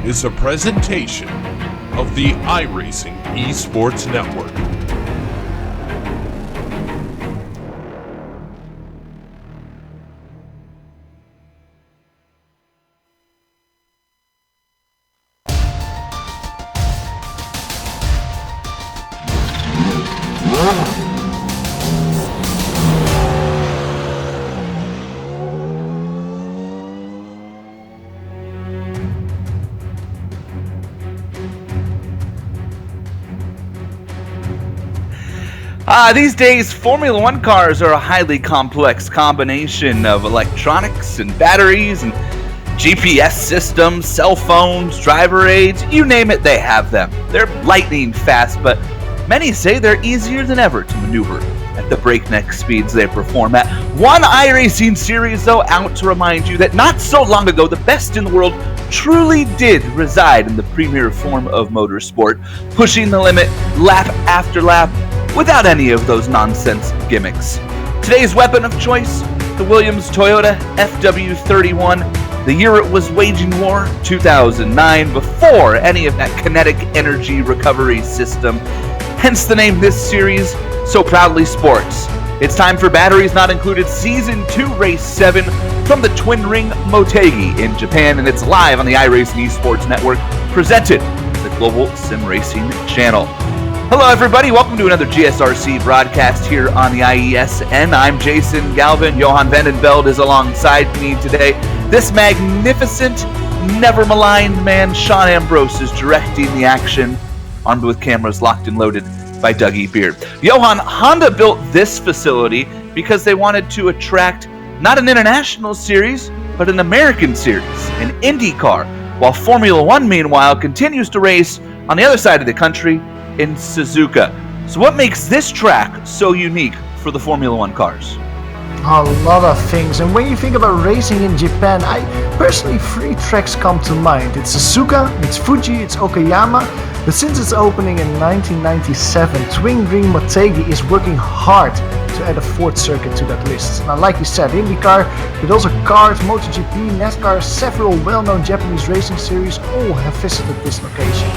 is a presentation of the iRacing Esports Network. These days, Formula One cars are a highly complex combination of electronics and batteries and GPS systems, cell phones, driver aids, you name it, they have them. They're lightning fast, but many say they're easier than ever to maneuver at the breakneck speeds they perform at. One iRacing series, though, out to remind you that not so long ago, the best in the world truly did reside in the premier form of motorsport, pushing the limit lap after lap, without any of those nonsense gimmicks. Today's weapon of choice, the Williams Toyota FW31. The year it was waging war, 2009, before any of that kinetic energy recovery system. Hence the name this series, so proudly sports. It's time for Batteries Not Included Season 2 Race 7 from the Twin Ring Motegi in Japan, and it's live on the iRacing Esports Network, presented by the Global Sim Racing Channel. Hello everybody, welcome to another GSRC broadcast here on the IESN. I'm Jason Galvin. Johan Vandenveld is alongside me today. This magnificent, never maligned man, Sean Ambrose, is directing the action, armed with cameras locked and loaded by Dougie Beard. Johan, Honda built this facility because they wanted to attract not an international series, but an American series, an IndyCar, while Formula One, meanwhile, continues to race on the other side of the country in Suzuka. So what makes this track so unique for the Formula One cars? A lot of things, and when you think about racing in Japan, personally, 3 tracks come to mind. It's Suzuka, it's Fuji, it's Okayama, but since its opening in 1997, Twin Ring Motegi is working hard to add a 4th circuit to that list. Now, like you said, IndyCar, but also cars, MotoGP, NASCAR, several well-known Japanese racing series all have visited this location.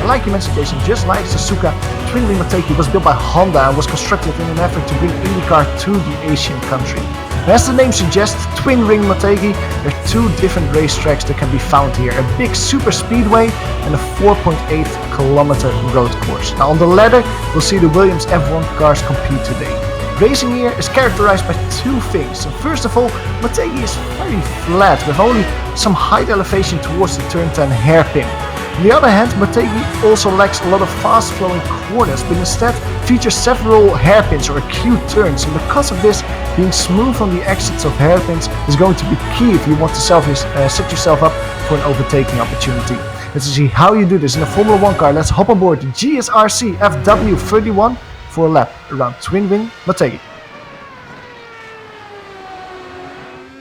And like you mentioned, Jason, just like Suzuka, Twin Ring Motegi was built by Honda and was constructed in an effort to bring IndyCar to the Asian country. And as the name suggests, Twin Ring Motegi, there are 2 different racetracks that can be found here, a big super speedway and a 4.8 kilometer road course. Now on the latter, we'll see the Williams F1 cars compete today. Racing here is characterized by 2 things. So first of all, Motegi is very flat with only some height elevation towards the turn 10 hairpin. On the other hand, Motegi also lacks a lot of fast-flowing corners, but instead features several hairpins or acute turns, and because of this, being smooth on the exits of hairpins is going to be key if you want to set yourself up for an overtaking opportunity. Let's see how you do this in a Formula 1 car. Let's hop on board the GSRC FW31 for a lap around Twin Ring Motegi.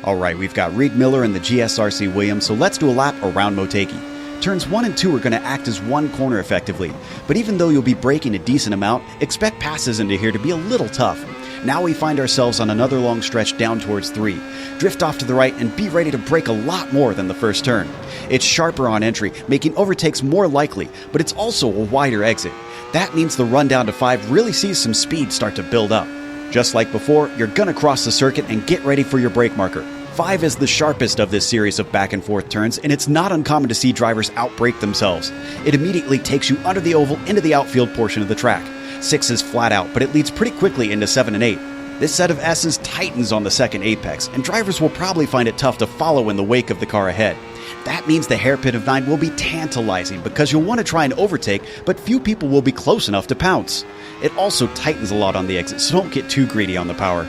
Alright, we've got Reed Miller and the GSRC Williams, so let's do a lap around Motegi. Turns 1 and 2 are going to act as one corner effectively, but even though you'll be braking a decent amount, expect passes into here to be a little tough. Now we find ourselves on another long stretch down towards 3. Drift off to the right and be ready to brake a lot more than the first turn. It's sharper on entry, making overtakes more likely, but it's also a wider exit. That means the run down to 5 really sees some speed start to build up. Just like before, you're going to cross the circuit and get ready for your brake marker. 5 is the sharpest of this series of back and forth turns, and it's not uncommon to see drivers outbrake themselves. It immediately takes you under the oval into the outfield portion of the track. 6 is flat out, but it leads pretty quickly into 7 and 8. This set of S's tightens on the second apex, and drivers will probably find it tough to follow in the wake of the car ahead. That means the hairpin of 9 will be tantalizing because you'll want to try and overtake, but few people will be close enough to pounce. It also tightens a lot on the exit, so don't get too greedy on the power.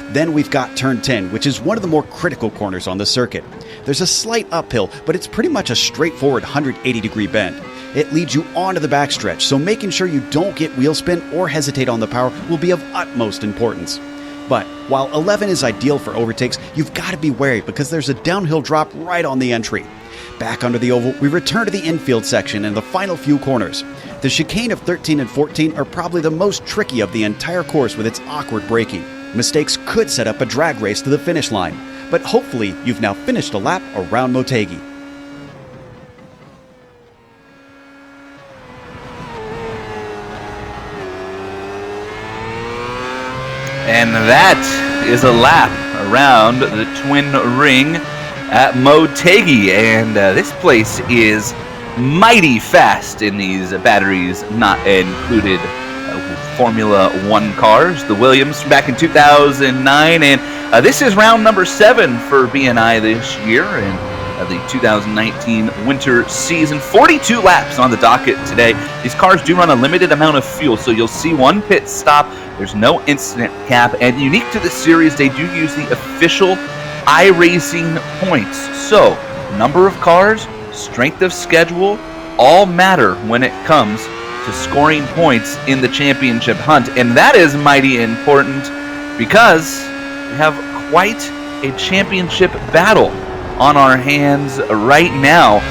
Then we've got turn 10, which is one of the more critical corners on the circuit. There's a slight uphill, but it's pretty much a straightforward 180-degree bend. It leads you onto the backstretch, so making sure you don't get wheel spin or hesitate on the power will be of utmost importance. But while 11 is ideal for overtakes, you've got to be wary because there's a downhill drop right on the entry. Back under the oval, we return to the infield section and the final few corners. The chicane of 13 and 14 are probably the most tricky of the entire course with its awkward braking. Mistakes could set up a drag race to the finish line, but hopefully you've now finished a lap around Motegi. And that is a lap around the twin ring at Motegi. And this place is mighty fast in these batteries not included Formula One cars, the Williams from back in 2009, and this is round number 7 for BNI this year in the 2019 winter season. 42 laps on the docket today. These cars do run a limited amount of fuel, so you'll see one pit stop. There's no incident cap, and unique to this series, they do use the official iRacing points. So, number of cars, strength of schedule, all matter when it comes to scoring points in the championship hunt. And that is mighty important because we have quite a championship battle on our hands right now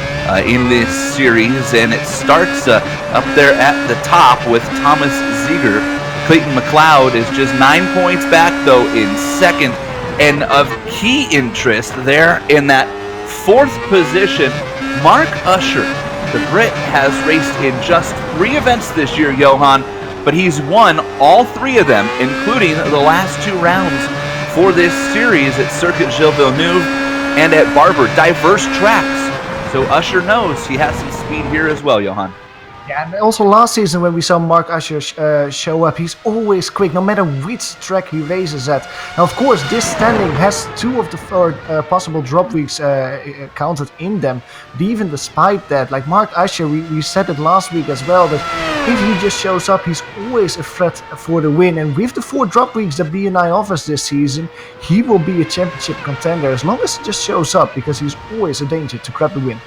in this series. And it starts up there at the top with Thomas Ziegler. Clayton McLeod is just 9 points back, though, in second. And of key interest there in that 4th position, Mark Usher. The Brit has raced in just 3 events this year, Johan, but he's won all 3 of them, including the last 2 rounds for this series at Circuit Gilles Villeneuve and at Barber. Diverse tracks, so Usher knows he has some speed here as well, Johan. Yeah, and also last season when we saw Mark Usher show up, he's always quick, no matter which track he races at. Now, of course, this standing has 2 of the 4 possible drop weeks counted in them. But even despite that, like Mark Usher, we said it last week as well, that if he just shows up, he's always a threat for the win. And with the 4 drop weeks that BNI offers this season, he will be a championship contender as long as he just shows up, because he's always a danger to grab the win.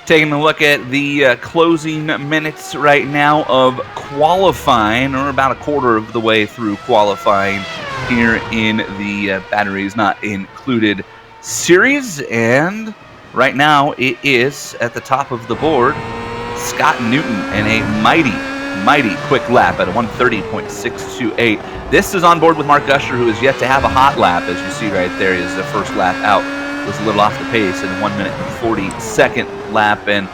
Taking a look at the closing minutes right now of qualifying, or about a quarter of the way through qualifying here in the batteries not included series. And right now it is at the top of the board, Scott Newton, and a mighty quick lap at a 130.628. This is on board with Mark Usher, who is yet to have a hot lap. As you see right there, his first lap out was a little off the pace in 1 minute and 42nd lap, and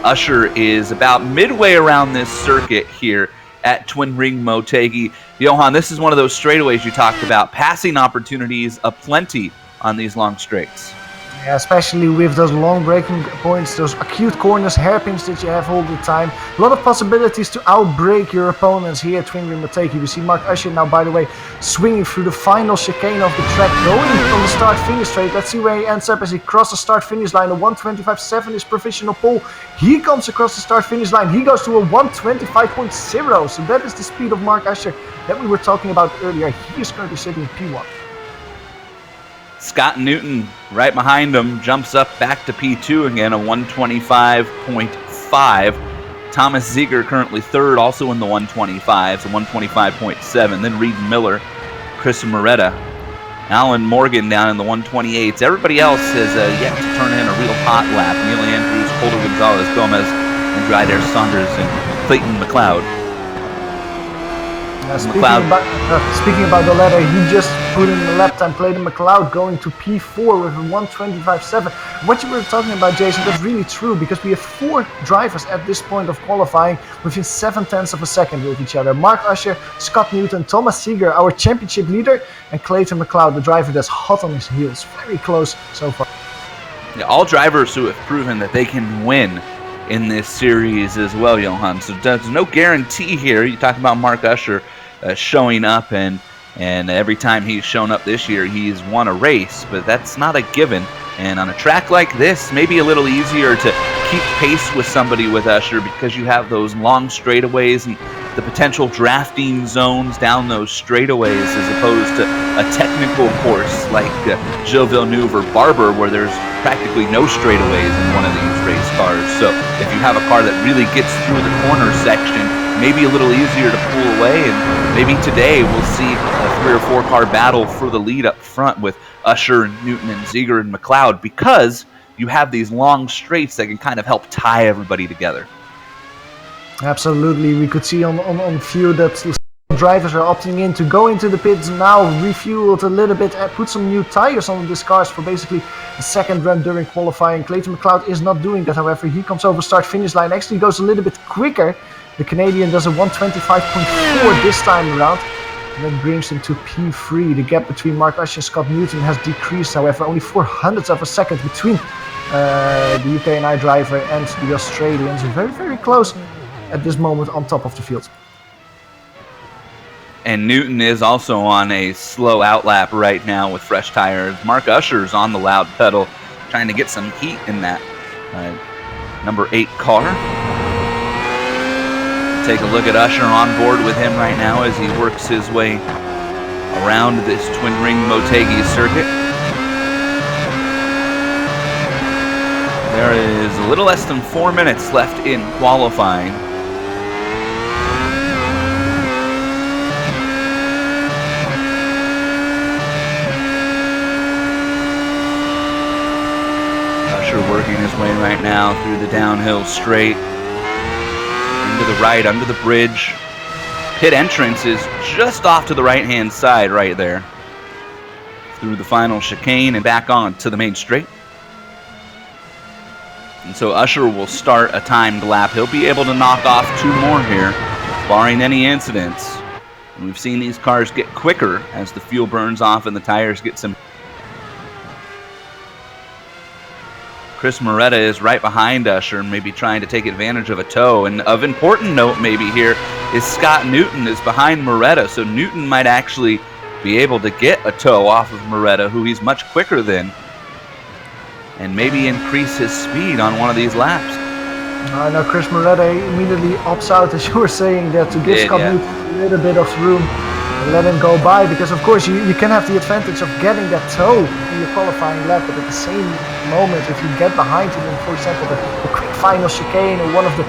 Usher is about midway around this circuit here at Twin Ring Motegi. Johan, this is one of those straightaways you talked about. Passing opportunities aplenty on these long straights. Yeah, especially with those long braking points, those acute corners, hairpins that you have all the time. A lot of possibilities to outbrake your opponents here at Twin Ring Motegi. We see Mark Usher now, by the way, swinging through the final chicane of the track, going on the start-finish straight. Let's see where he ends up as he crosses the start-finish line. A 125.7 is provisional pole. He comes across the start-finish line. He goes to a 125.0. So that is the speed of Mark Usher that we were talking about earlier. He is currently sitting in P1. Scott Newton right behind him jumps up back to P2 again, a 125.5. Thomas Ziegler currently 3rd, also in the 125s, a 125.7. Then Reed Miller, Chris Moretta, Alan Morgan down in the 128s. Everybody else has yet to turn in a real hot lap. Neil Andrews, Holder Gonzalez Gomez, and Ryder Saunders and Clayton McLeod. Speaking about the ladder, he just put in the lap time. Clayton McLeod going to P4 with a 125.7. What you were talking about, Jason, that's really true, because we have 4 drivers at this point of qualifying within 0.7 of a second with each other. Mark Usher, Scott Newton, Thomas Ziegler, our championship leader, and Clayton McLeod, the driver that's hot on his heels. Very close so far. Yeah, all drivers who have proven that they can win in this series as well, Johan. So there's no guarantee here. You talk about Mark Usher showing up, and every time he's shown up this year, he's won a race, but that's not a given. And on a track like this, maybe a little easier to keep pace with somebody with Usher, because you have those long straightaways and the potential drafting zones down those straightaways, as opposed to a technical course like Gilles Villeneuve or Barber, where there's practically no straightaways in one of these race cars. So if you have a car that really gets through the corner section, maybe a little easier to pull away, and maybe today we'll see a 3 or 4 car battle for the lead up front with Usher and Newton and Ziegler and McLeod, because you have these long straights that can kind of help tie everybody together. Absolutely, we could see on few that drivers are opting in to go into the pits now, refueled a little bit, and put some new tires on these cars for basically the second run during qualifying. Clayton McLeod is not doing that, however. He comes over start-finish line, actually goes a little bit quicker The Canadian does a 125.4 this time around. And that brings him to P3. The gap between Mark Usher and Scott Newton has decreased, however, only 0.04 of a second between the UK&I driver and the Australians. Very, very close at this moment on top of the field. And Newton is also on a slow outlap right now with fresh tires. Mark Usher's on the loud pedal, trying to get some heat in that number 8 car. Take a look at Usher on board with him right now as he works his way around this twin ring Motegi circuit. There is a little less than 4 minutes left in qualifying. Usher working his way right now through the downhill straight. To the right, under the bridge. Pit entrance is just off to the right-hand side right there. Through the final chicane and back on to the main straight. And so Usher will start a timed lap. He'll be able to knock off 2 more here, barring any incidents. And we've seen these cars get quicker as the fuel burns off and the tires get some. Chris Moretta is right behind Usher, maybe trying to take advantage of a tow. And of important note maybe here is Scott Newton is behind Moretta, so Newton might actually be able to get a tow off of Moretta, who he's much quicker than, and maybe increase his speed on one of these laps. I know Chris Moretta immediately opts out, as you were saying, there to give Scott Newton a little bit of room and let him go by, because of course you can have the advantage of getting that tow in your qualifying lap, but at the same moment, if you get behind him in, for example, the quick final chicane or one of the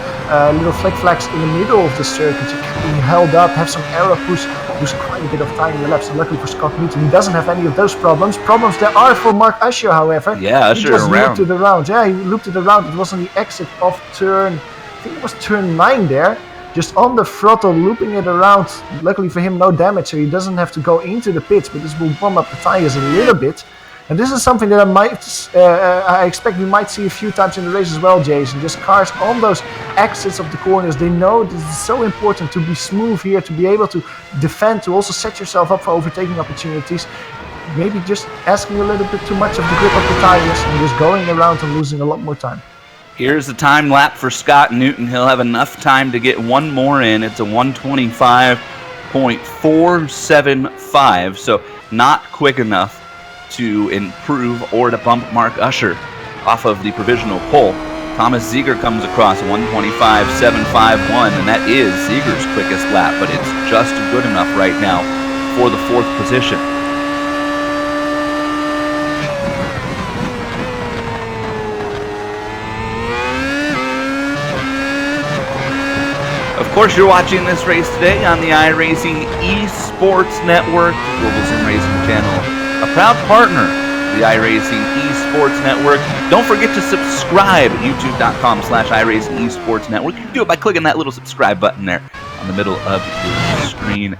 little flags in the middle of the circuit, you can be held up, have some error push, lose quite a bit of time in the laps. And luckily for Scott Newton, he doesn't have any of those problems. Problems there are for Mark Usher, however. Yeah, Usher he just around. looped it around. Yeah, he looped it around. It was on the exit of turn, I think it was turn 9 there. Just on the throttle, looping it around. Luckily for him, no damage, so he doesn't have to go into the pits, but this will warm up the tires a little bit. And this is something that I expect we might see a few times in the race as well, Jason. Just cars on those exits of the corners. They know this is so important to be smooth here, to be able to defend, to also set yourself up for overtaking opportunities. Maybe just asking a little bit too much of the grip of the tires and just going around and losing a lot more time. Here's the time lap for Scott Newton. He'll have enough time to get 1 more in. It's a 125.475, so not quick enough to improve or to bump Mark Usher off of the provisional pole. Thomas Ziegler comes across 125.751, and that is Ziegler's quickest lap, but it's just good enough right now for the 4th position. Of course, you're watching this race today on the iRacing Esports Network, Global Sim Racing channel, a proud partner of the iRacing Esports Network. Don't forget to subscribe at youtube.com/iRacing Esports Network. You can do it by clicking that little subscribe button there on the middle of your screen.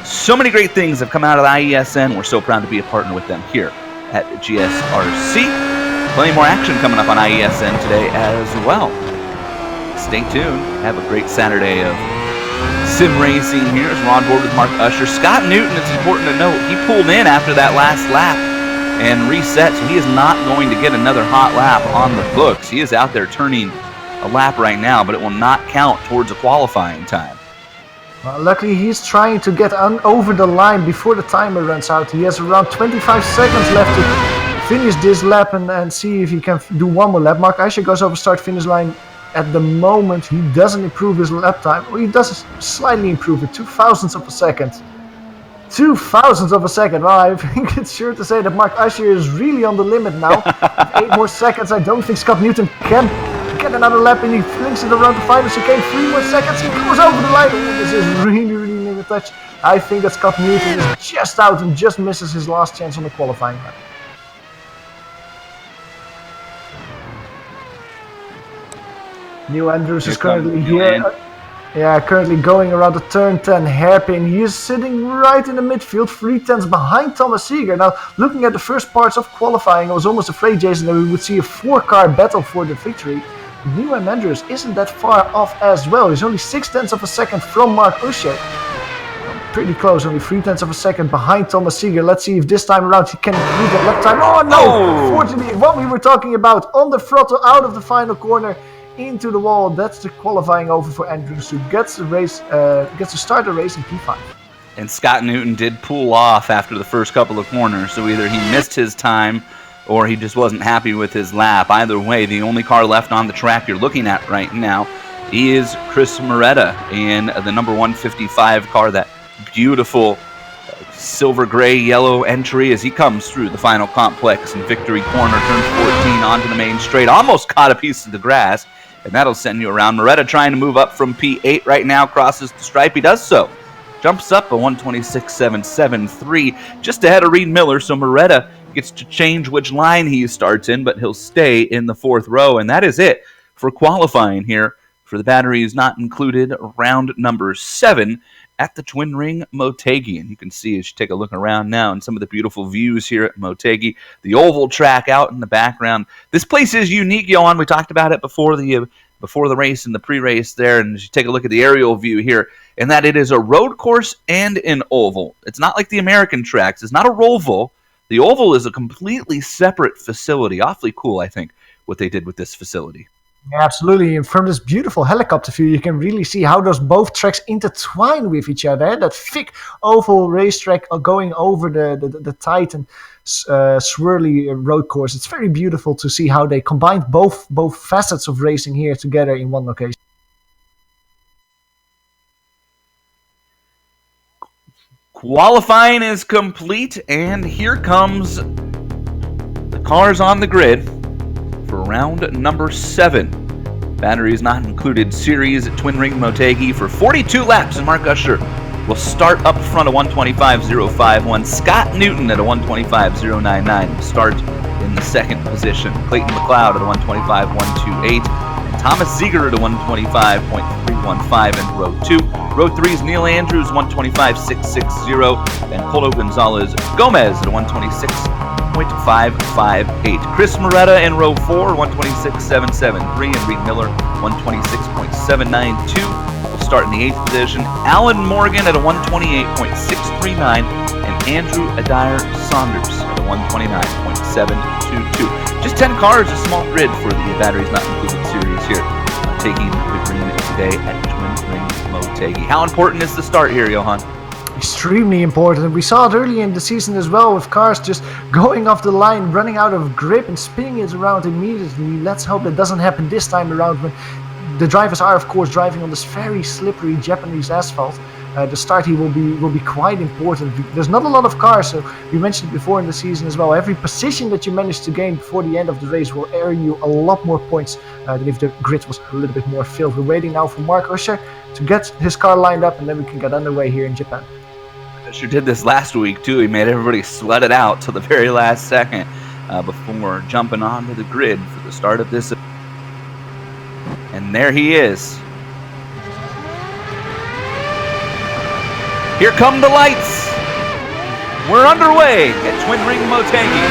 So many great things have come out of the IESN. We're so proud to be a partner with them here at GSRC. Plenty more action coming up on IESN today as well. Stay tuned. Have a great Saturday of sim racing here as we're on board with Mark Usher. Scott Newton, it's important to note, he pulled in after that last lap and reset, so he is not going to get another hot lap on the books. He is out there turning a lap right now, but it will not count towards a qualifying time. Well, luckily, he's trying to get over the line before the timer runs out. He has around 25 seconds left to finish this lap and see if he can do one more lap. Mark Usher goes over start-finish line. At the moment, he doesn't improve his lap time. Well, he does slightly improve it, 0.02 of a second. 0.02 of a second. Well, I think it's sure to say that Mark Usher is really on the limit now. 8 more seconds. I don't think Scott Newton can get another lap, and he flings it around the final chicane. 3 more seconds. He goes over the line. Oh, this is really, really near the touch. I think that Scott Newton is just out and just misses his last chance on the qualifying lap. Neil Andrews is currently here. Currently going around the turn 10 hairpin. He is sitting right in the midfield, 3/10 behind Thomas Ziegler. Now, looking at the first parts of qualifying, I was almost afraid, Jason, that we would see a 4-car battle for the victory. Nieuw Andrews isn't that far off as well. He's only 0.6 of a second from Mark Usher. Pretty close, only 0.3 of a second behind Thomas Seeger. Let's see if this time around he can improve that lap time. Oh no! Fortunately, what we were talking about, on the throttle, out of the final corner, into the wall. That's the qualifying over for Andrews, who gets to start the race in P5. And Scott Newton did pull off after the first couple of corners, so either he missed his time or he just wasn't happy with his lap. Either way, the only car left on the track you're looking at right now is Chris Moretta in the number 155 car, that beautiful silver gray yellow entry as he comes through the final complex in Victory Corner, turn 14 onto the main straight. Almost caught a piece of the grass, and that'll send you around. Moretta trying to move up from P8 right now, crosses the stripe. He does so. Jumps up a 126.773, just ahead of Reed Miller, so Moretta gets to change which line he starts in, but he'll stay in the fourth row, and that is it for qualifying here for the batteries not included round number 7 at the Twin Ring Motegi. And you can see as you take a look around now and some of the beautiful views here at Motegi, the oval track out in the background. This place is unique, Johan. We talked about it before the race and the pre-race there, and as you take a look at the aerial view here, and that it is a road course and an oval. It's not like the American tracks. It's not a roval. The oval is a completely separate facility. Awfully cool, I think, what they did with this facility. Yeah, absolutely. And from this beautiful helicopter view, you can really see how those both tracks intertwine with each other. That thick oval racetrack going over the tight and swirly road course. It's very beautiful to see how they combined both facets of racing here together in one location. Qualifying is complete, and here comes the cars on the grid for round number 7. Batteries not included series at Twin Ring Motegi for 42 laps, and Mark Usher will start up front at 125.051. Scott Newton at a 125.099 will start in the second position. Clayton McLeod at a 125.128. Thomas Seeger at a 125.315 in row 2. Row 3 is Neil Andrews, 125.660, and Colo Gonzalez Gomez at a 126.558. Chris Moretta in row 4, 126.773, and Reed Miller, 126.792. Will start in the 8th position. Alan Morgan at a 128.639, and Andrew Adair Saunders at a 129.722. Just 10 cars, a small grid for the batteries not included series here, taking the green today at Twin Ring Motegi. How important is the start here, Johan? Extremely important. We saw it early in the season as well, with cars just going off the line, running out of grip and spinning it around immediately. Let's hope that doesn't happen this time around, when the drivers are, of course, driving on this very slippery Japanese asphalt. The start here will be quite important. There's not a lot of cars, so we mentioned before in the season as well. Every position that you manage to gain before the end of the race will earn you a lot more points than if the grid was a little bit more filled. We're waiting now for Mark Usher to get his car lined up, and then we can get underway here in Japan. Usher did this last week too. He made everybody sweat it out till the very last second before jumping onto the grid for the start of this. And there he is. Here come the lights. We're underway at Twin Ring Motegi.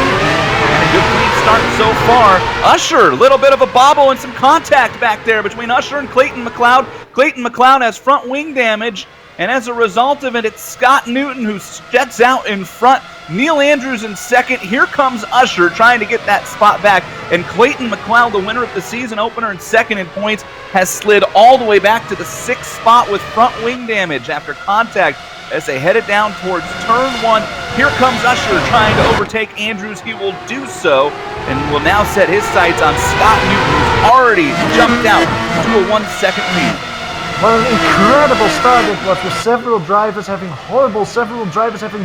And a good clean start so far. Usher, a little bit of a bobble and some contact back there between Usher and Clayton McLeod. Clayton McLeod has front wing damage, and as a result of it, it's Scott Newton who jets out in front. Neil Andrews in second. Here comes Usher trying to get that spot back. And Clayton McLeod, the winner of the season opener and second in points, has slid all the way back to the 6th spot with front wing damage after contact as they headed down towards turn 1. Here comes Usher trying to overtake Andrews. He will do so and will now set his sights on Scott Newton, who's already jumped out to a 1-second lead. What an incredible start it was, with several drivers having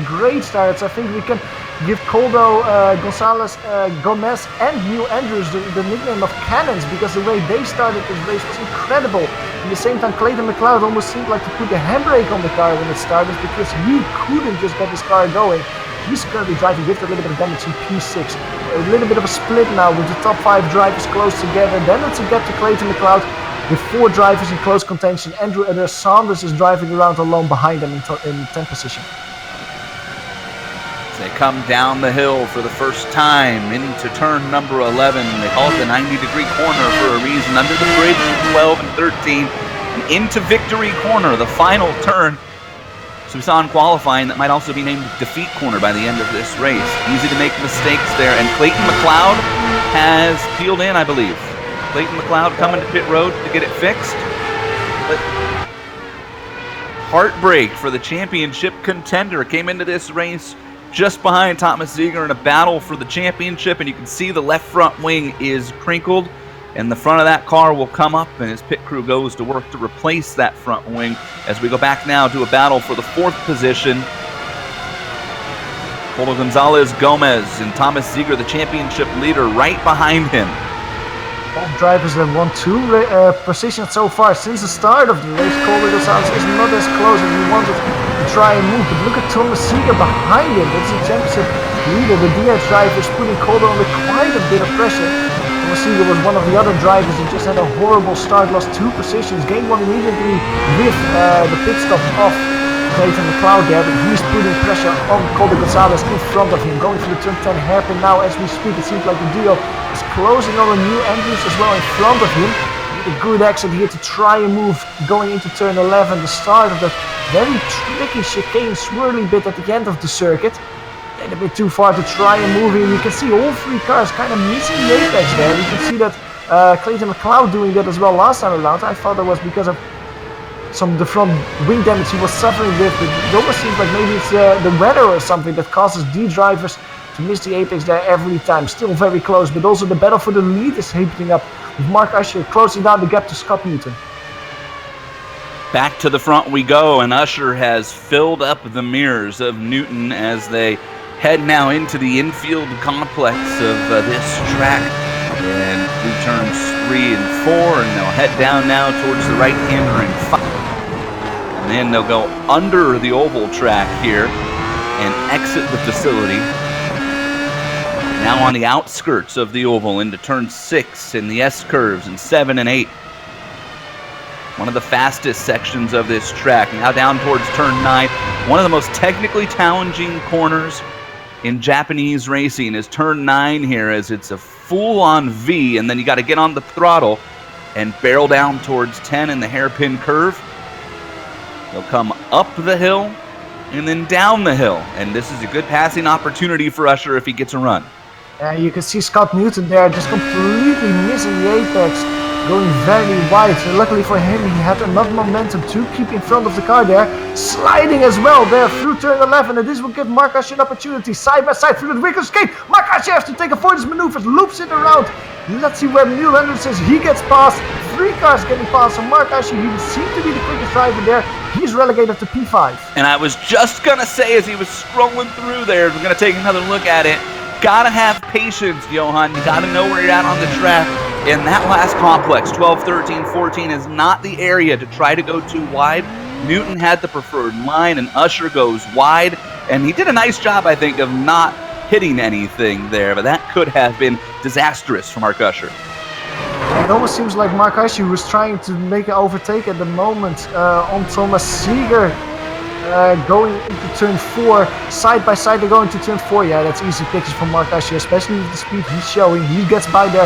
great starts. I think we can give Coldo Gonzalez Gomez and Neil Andrews the nickname of cannons, because the way they started this race was incredible. At the same time, Clayton McLeod almost seemed like to put the handbrake on the car when it started, because he couldn't just get his car going. He's currently driving with a little bit of damage in P6. A little bit of a split now with the top 5 drivers close together. Then it's a gap to Clayton McLeod with 4 drivers in close contention. Andrew Adair Saunders is driving around alone behind them in 10th position. They come down the hill for the first time into turn number 11. They call it the 90-degree corner for a reason. Under the bridge, 12 and 13, and into Victory Corner, the final turn. So we saw in qualifying that might also be named Defeat Corner by the end of this race. Easy to make mistakes there, and Clayton McLeod has peeled in, I believe. Clayton McLeod coming to pit road to get it fixed. But heartbreak for the championship contender. Came into this race just behind Thomas Ziegler in a battle for the championship, and you can see the left front wing is crinkled, and the front of that car will come up, and his pit crew goes to work to replace that front wing as we go back now to a battle for the 4th position. Polo Gonzalez Gomez and Thomas Ziegler, the championship leader, right behind him. Both drivers have won 2 positions so far since the start of the race. Polo Gonzalez is not as close as he wanted to try and move, but look at Thomas Ziegler behind him. That's the championship leader. The DS driver is putting Calder under quite a bit of pressure. Thomas Ziegler was one of the other drivers who just had a horrible start, lost 2 positions, gained one immediately with the pit stop off Clayton McLeod there, but he's putting pressure on Calder Gonzalez in front of him. Going through the turn 10 hairpin now as we speak. It seems like the duo is closing on the new Andrews as well in front of him. A good exit here to try and move going into turn 11, the start of the very tricky chicane swirly bit at the end of the circuit. And a bit too far to try and move in. You can see all 3 cars kind of missing the apex there. You can see that Clayton McLeod doing that as well last time around. I thought that was because of some of the front wing damage he was suffering with, but it almost seems like maybe it's the weather or something that causes D drivers to miss the apex there every time. Still very close, but also the battle for the lead is heating up, with Mark Usher closing down the gap to Scott Newton. Back to the front we go, and Usher has filled up the mirrors of Newton as they head now into the infield complex of this track, and through turns 3 and 4, and they'll head down now towards the right-hander in 5. And then they'll go under the oval track here and exit the facility. Now on the outskirts of the oval into turn 6 in the S-curves and 7 and 8. One of the fastest sections of this track. Now down towards turn 9. One of the most technically challenging corners in Japanese racing is turn 9 here, as it's a full-on V, and then you got to get on the throttle and barrel down towards 10 in the hairpin curve. They'll come up the hill and then down the hill, and this is a good passing opportunity for Usher if he gets a run. You can see Scott Newton there just completely missing the apex, going very wide. So luckily for him, he had enough momentum to keep in front of the car there, sliding as well there through turn 11, and this will give Mark Usher an opportunity side by side through the wiggle escape. Mark Usher has to take avoidance maneuvers, loops it around. Let's see where Neil Henderson says he gets past. 3 cars getting past, so Mark Usher, he seemed to be the quickest driver there. He's relegated to P5. And I was just going to say, as he was scrolling through there, we're going to take another look at it. Gotta have patience, Johan. You gotta know where you're at on the track. And that last complex, 12, 13, 14, is not the area to try to go too wide. Newton had the preferred line, and Usher goes wide. And he did a nice job, I think, of not hitting anything there. But that could have been disastrous for Mark Usher. It almost seems like Mark Usher was trying to make an overtake at the moment on Thomas Ziegler. Going into turn 4, side by side they're going to turn 4. Yeah, that's easy pictures from Mark Usher, especially with the speed he's showing. He gets by there,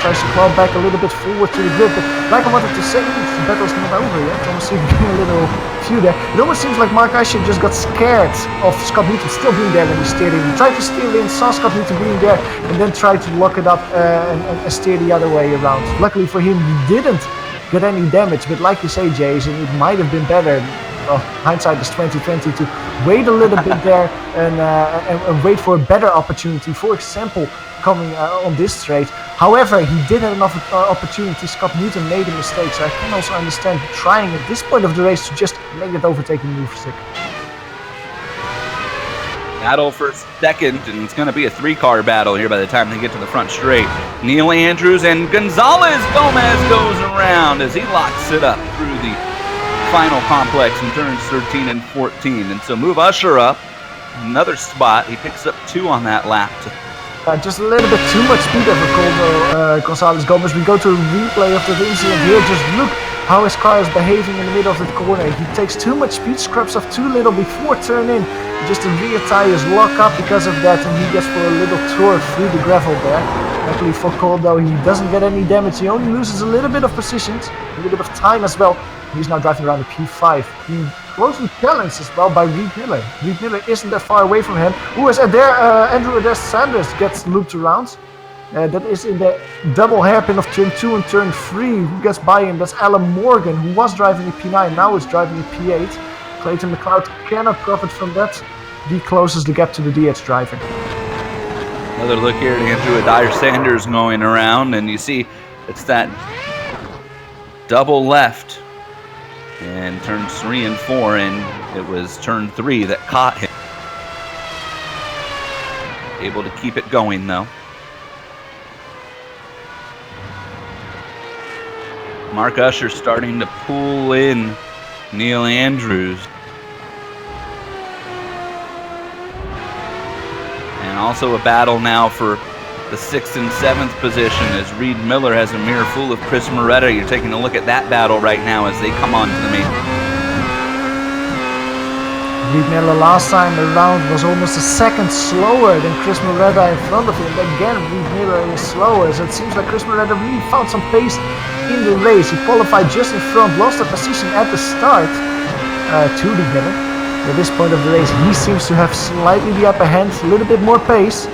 tries to claw back a little bit forward to the grid, but like I wanted to say, the battle's not over yet. Thomas Ziegler getting a little few there. It almost seems like Mark Usher just got scared of Scott Newton still being there when he steered in. He tried to steer in, saw Scott Newton being there, and then tried to lock it up and steer the other way around. Luckily for him, he didn't get any damage, but like you say, Jason, it might have been better. Well, hindsight is 2020 to wait a little bit there and wait for a better opportunity. For example, coming on this straight. However, he did have enough opportunity. Scott Newton made a mistake, so I can also understand trying at this point of the race to just make that overtaking move stick. Battle for second, and it's going to be a 3-car battle here by the time they get to the front straight. Neil Andrews and Gonzalez Gomez goes around as he locks it up through the final complex in turns 13 and 14. And so move Usher up another spot. He picks up 2 on that lap to Just a little bit too much speed over Gonzalez Gomez. We go to a replay of the incident here. Just look how his car is behaving in the middle of the corner. He takes too much speed, scraps off too little before turn in. Just the rear tires lock up because of that, and he gets for a little tour through the gravel there. Luckily for Cole, though, he doesn't get any damage. He only loses a little bit of positions, a little bit of time as well. He's now driving around the P5. Being closely challenged as well by Reed Miller. Reed Miller isn't that far away from him. Who is there? Andrew Adair Sanders gets looped around. That is in the double hairpin of turn 2 and turn 3. Who gets by him? That's Alan Morgan, who was driving a P9, now is driving a P8. Clayton McLeod cannot profit from that. He closes the gap to the DH driver. Another look here at Andrew Adair Sanders going around, and you see it's that double left and turns 3 and 4, and it was turn 3 that caught him. Able to keep it going though. Mark Usher starting to pull in Neil Andrews. And also a battle now for the 6th and 7th position as Reed Miller has a mirror full of Chris Moretta. You're taking a look at that battle right now as they come on to the main. Reed Miller last time around was almost a second slower than Chris Moretta in front of him. Again, Reed Miller is slower, so it seems like Chris Moretta really found some pace in the race. He qualified just in front, lost a position at the start to Reed Miller. At this point of the race, he seems to have slightly the upper hand, a little bit more pace.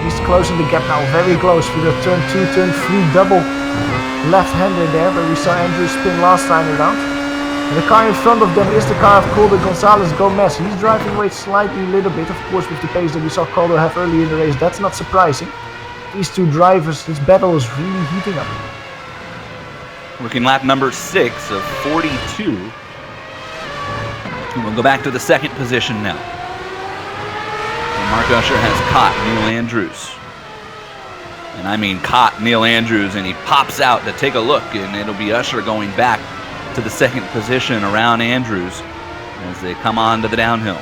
He's closing the gap now, very close for the turn 2, turn 3 double left-hander there, where we saw Andrew spin last time around. And the car in front of them is the car of Calder Gonzalez Gomez. He's driving away slightly a little bit, of course, with the pace that we saw Calder have early in the race. That's not surprising. These two drivers, this battle is really heating up. Working lap number 6 of 42. And we'll go back to the 2nd position now. Mark Usher has caught Neil Andrews. And I mean caught Neil Andrews, and he pops out to take a look, and it'll be Usher going back to the 2nd position around Andrews as they come on to the downhill.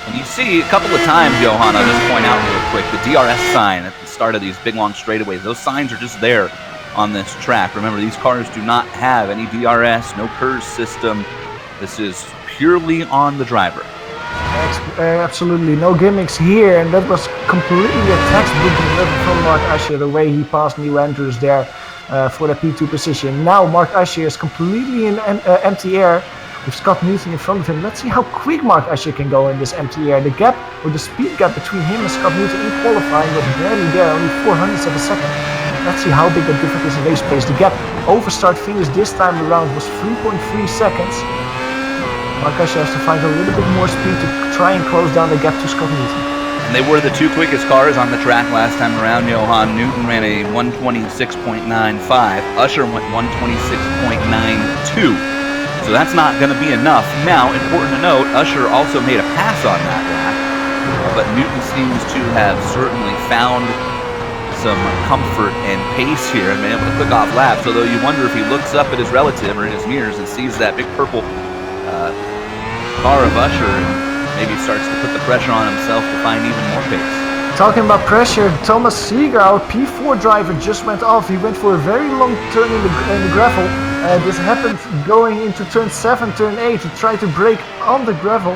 And you see a couple of times, Johan, I'll just point out real quick, the DRS sign at the start of these big long straightaways, those signs are just there on this track. Remember, these cars do not have any DRS, no KERS system. This is purely on the driver. Absolutely no gimmicks here, and that was completely a textbook from Mark Usher, the way he passed Neil Andrews there for the P2 position. Now Mark Usher is completely in empty air with Scott Newton in front of him. Let's see how quick Mark Usher can go in this empty air. The gap, or the speed gap between him and Scott Newton in qualifying was barely there, only 400ths of a second. Let's see how big the difference is in race pace. The gap over start finish this time around was 3.3 seconds. Mark Usher has to find a little bit more speed to try and close down the gap to Scott Newton. And they were the two quickest cars on the track last time around. Johan Newton ran a 126.95. Usher went 126.92. So that's not going to be enough. Now, important to note, Usher also made a pass on that lap. But Newton seems to have certainly found some comfort and pace here and been able to click off laps. Although you wonder if he looks up at his relative or in his mirrors and sees that big purple car of Usher and maybe starts to put the pressure on himself to find even more pace. Talking about pressure, Thomas Seeger, our P4 driver, just went off. He went for a very long turn in the gravel. This happened going into turn 7, turn 8. He tried to brake on the gravel.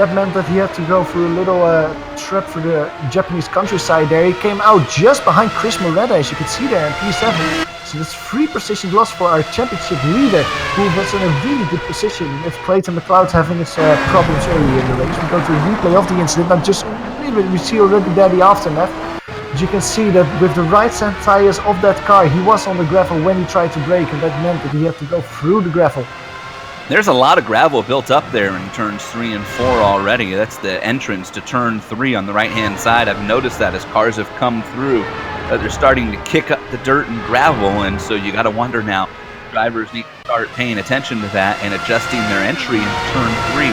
That meant that he had to go for a little trap for the Japanese countryside there. He came out just behind Chris Moretta, as you can see there in P7. So that's 3 positions lost for our championship leader, who was in a really good position with Clayton McLeod having his problems early in the race. We go to a replay of the incident, and just we see already there the aftermath. But you can see that with the right side tires of that car, he was on the gravel when he tried to brake, and that meant that he had to go through the gravel. There's a lot of gravel built up there in turns 3 and 4 already. That's the entrance to turn 3 on the right-hand side. I've noticed that as cars have come through, they're starting to kick up the dirt and gravel, and so you got to wonder now, drivers need to start paying attention to that and adjusting their entry in turn 3.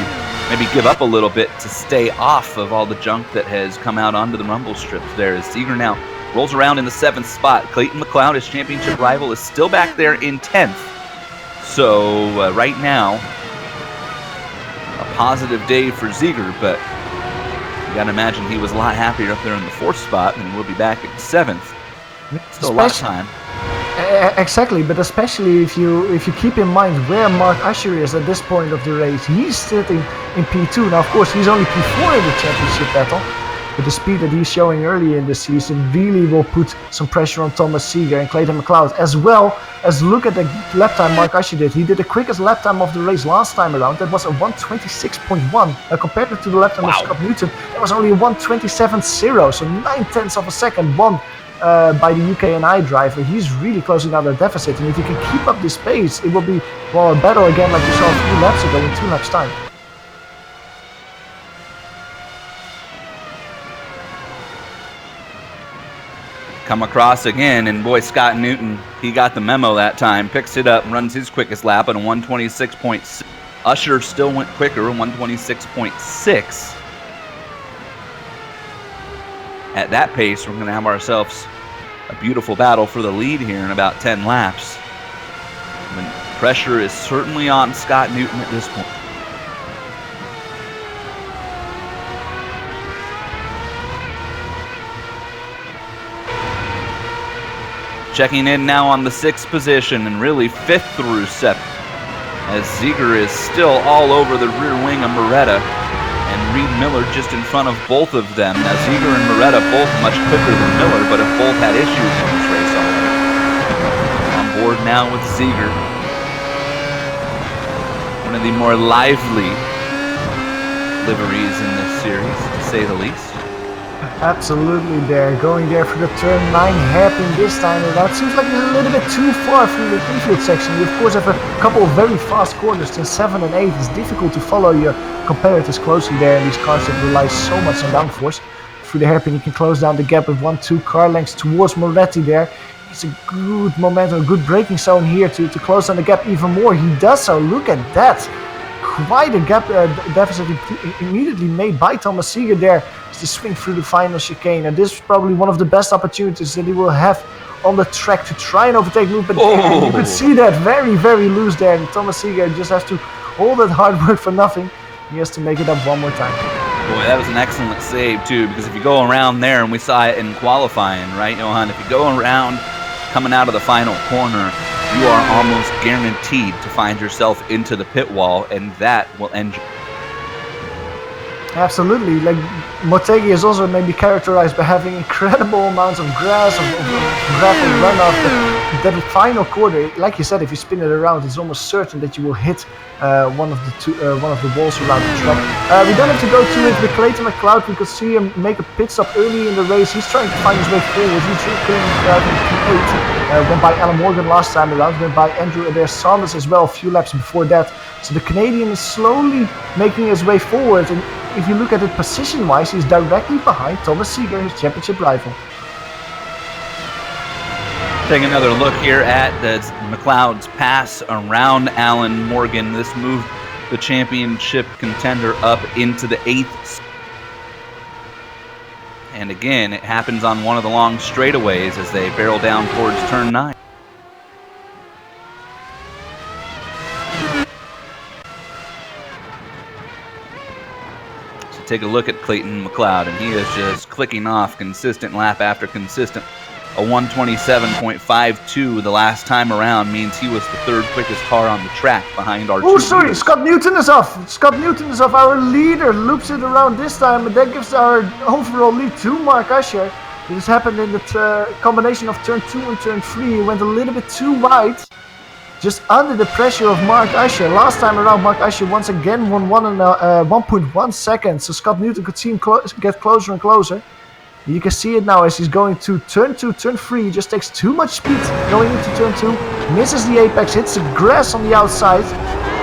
Maybe give up a little bit to stay off of all the junk that has come out onto the rumble strips there. As Seeger now rolls around in the 7th spot. Clayton McLeod, his championship rival, is still back there in 10th. So right now, a positive day for Seeger, but You gotta imagine he was a lot happier up there in the 4th spot than he will be back at 7th. Still a lot of time. Exactly, but especially if you keep in mind where Mark Usher is at this point of the race. He's sitting in P2. Now, of course, he's only P4 in the championship battle, but the speed that he's showing early in the season really will put some pressure on Thomas Seeger and Clayton McLeod, as well as look at the lap time Mark Usher did. He did the quickest lap time of the race last time around. That was a 1:26.1. Compared to the lap time of Scott Newton, that was only a 1:27.0, so 9/10 of a second won by the UK&I driver. He's really closing out the deficit, and if he can keep up this pace, it will be, well, a battle again like we saw a few laps ago in 2 laps time. Come across again, and boy, Scott Newton, he got the memo that time, picks it up, runs his quickest lap at a 1:26.6. Usher still went quicker, 1:26.6. At that pace, we're going to have ourselves a beautiful battle for the lead here in about 10 laps. The pressure is certainly on Scott Newton at this point. Checking in now on the 6th position and really 5th through 7th, as Seeger is still all over the rear wing of Moretta, and Reed Miller just in front of both of them. Now Seeger and Moretta both much quicker than Miller, but have both had issues in this race already. On board now with Seeger, one of the more lively liveries in this series, to say the least. Absolutely there, going there for the turn 9 hairpin this time around. Seems like it's a little bit too far through the infield section. You of course have a couple of very fast corners, turn 7 and 8. It's difficult to follow your competitors closely there in these cars that rely so much on downforce. Through the hairpin you can close down the gap with 1-2 car lengths towards Moretti there. It's a good momentum, a good braking zone here to close down the gap even more. He does so, look at that. Quite a gap deficit immediately made by Thomas Seeger there to swing through the final chicane. And this is probably one of the best opportunities that he will have on the track to try and overtake Luke. But you could see that very, very loose there. And Thomas Seeger just has to hold that hard work for nothing. He has to make it up one more time. Boy, that was an excellent save too, because if you go around there, and we saw it in qualifying, right, Johan? If you go around coming out of the final corner, you are almost guaranteed to find yourself into the pit wall, and that will end you. Absolutely. Like, Motegi is also maybe characterized by having incredible amounts of grass, of gravel runoff. That final quarter, like you said, if you spin it around, it's almost certain that you will hit one of the walls around the track. We don't have to go to it with Clayton McLeod. We could see him make a pit stop early in the race. He's trying to find his way forward. He's currently driving P8. Went by Alan Morgan last time around. Went by Andrew Adair Sanders as well a few laps before that. So the Canadian is slowly making his way forward. And if you look at it position-wise, he's directly behind Thomas Seeger, his championship rival. Take another look here at the McLeod's pass around Alan Morgan. This moved the championship contender up into the 8th. And again, it happens on one of the long straightaways as they barrel down towards turn 9. So take a look at Clayton McLeod, and he is just clicking off consistent lap after consistent. A 1:27.52 the last time around means he was the 3rd quickest car on the track behind our Oh, sorry, leaders. Scott Newton is off. Scott Newton is off. Our leader loops it around this time, and that gives our overall lead to Mark Usher. This happened in the combination of turn 2 and turn 3. He went a little bit too wide, just under the pressure of Mark Usher. Last time around, Mark Usher once again won 1.1 seconds, so Scott Newton could see him get closer and closer. You can see it now as he's going to turn 2, turn 3. He just takes too much speed going into turn 2. Misses the apex, hits the grass on the outside.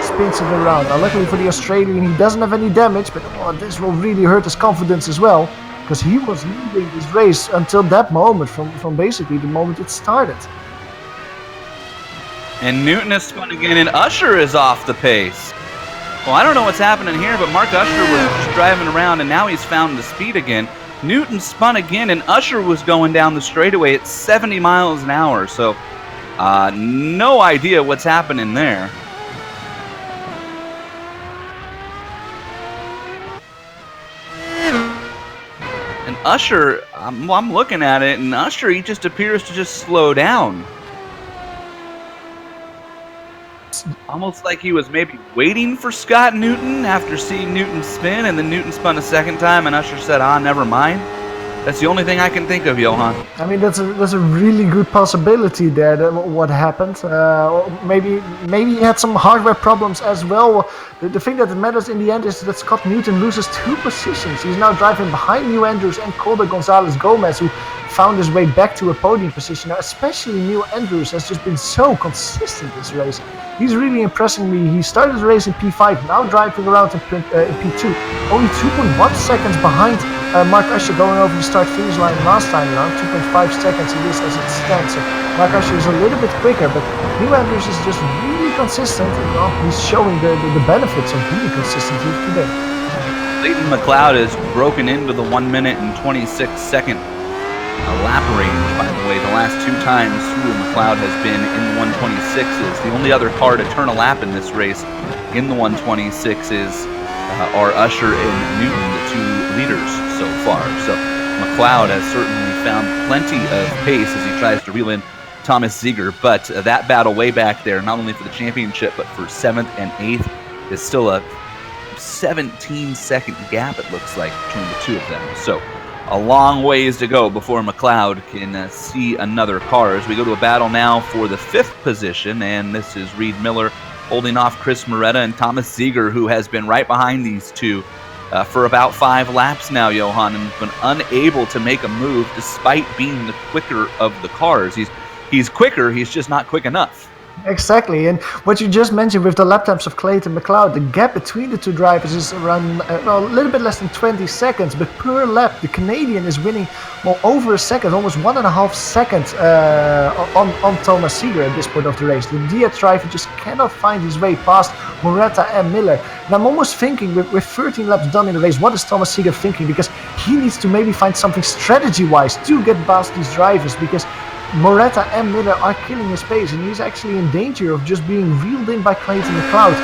Spins it around. Now luckily for the Australian, he doesn't have any damage. But this will really hurt his confidence as well. Because he was leading this race until that moment. From basically the moment it started. And Newton is spun again, and Usher is off the pace. Well, I don't know what's happening here, but Mark Usher was just driving around, and now he's found the speed again. Newton spun again, and Usher was going down the straightaway at 70 miles an hour, so no idea what's happening there. Usher, I'm looking at it, and Usher, he just appears to just slow down. Almost like he was maybe waiting for Scott Newton after seeing Newton spin, and then Newton spun a second time, and Usher said, never mind. That's the only thing I can think of, Johan. I mean, that's a really good possibility there. What happened? Maybe he had some hardware problems as well. The thing that matters in the end is that Scott Newton loses 2 positions. He's now driving behind New Andrews and Colder Gonzalez Gomez, who found his way back to a podium position. Now, especially New Andrews has just been so consistent this race. He's really impressing me. He started the race in P5, now driving around in P2. Only 2.1 seconds behind Mark Usher going over the start-finish line last time around. 2.5 seconds it is as it stands. So Mark Usher is a little bit quicker, but New Andrews is just really consistent. And, he's showing the benefits of being consistent here today. Leighton McLeod has broken into the 1 minute and 26 second lap range, by the way. The last 2 times Sewell McLeod has been in the 126s. The only other car to turn a lap in this race in the 126s are Usher and Newton, the 2 leaders so far. So McLeod has certainly found plenty of pace as he tries to reel in Thomas Ziegler, but that battle way back there, not only for the championship, but for 7th and 8th, is still a 17-second gap, it looks like, between the 2 of them. So a long ways to go before McLeod can see another car. As we go to a battle now for the 5th position, and this is Reed Miller holding off Chris Moretta and Thomas Ziegler, who has been right behind these 2 for about 5 laps now, Johan, and been unable to make a move despite being the quicker of the cars. He's quicker, he's just not quick enough. Exactly, and what you just mentioned with the lap times of Clayton McLeod, the gap between the 2 drivers is around a little bit less than 20 seconds, but per lap the Canadian is winning over a second, almost 1.5 seconds on Thomas Ziegler at this point of the race. The Diaz driver just cannot find his way past Moretta and Miller. And I'm almost thinking, with 13 laps done in the race, what is Thomas Ziegler thinking? Because he needs to maybe find something strategy-wise to get past these drivers, because Moretta and Miller are killing his pace, and he's actually in danger of just being reeled in by Clayton McLeod.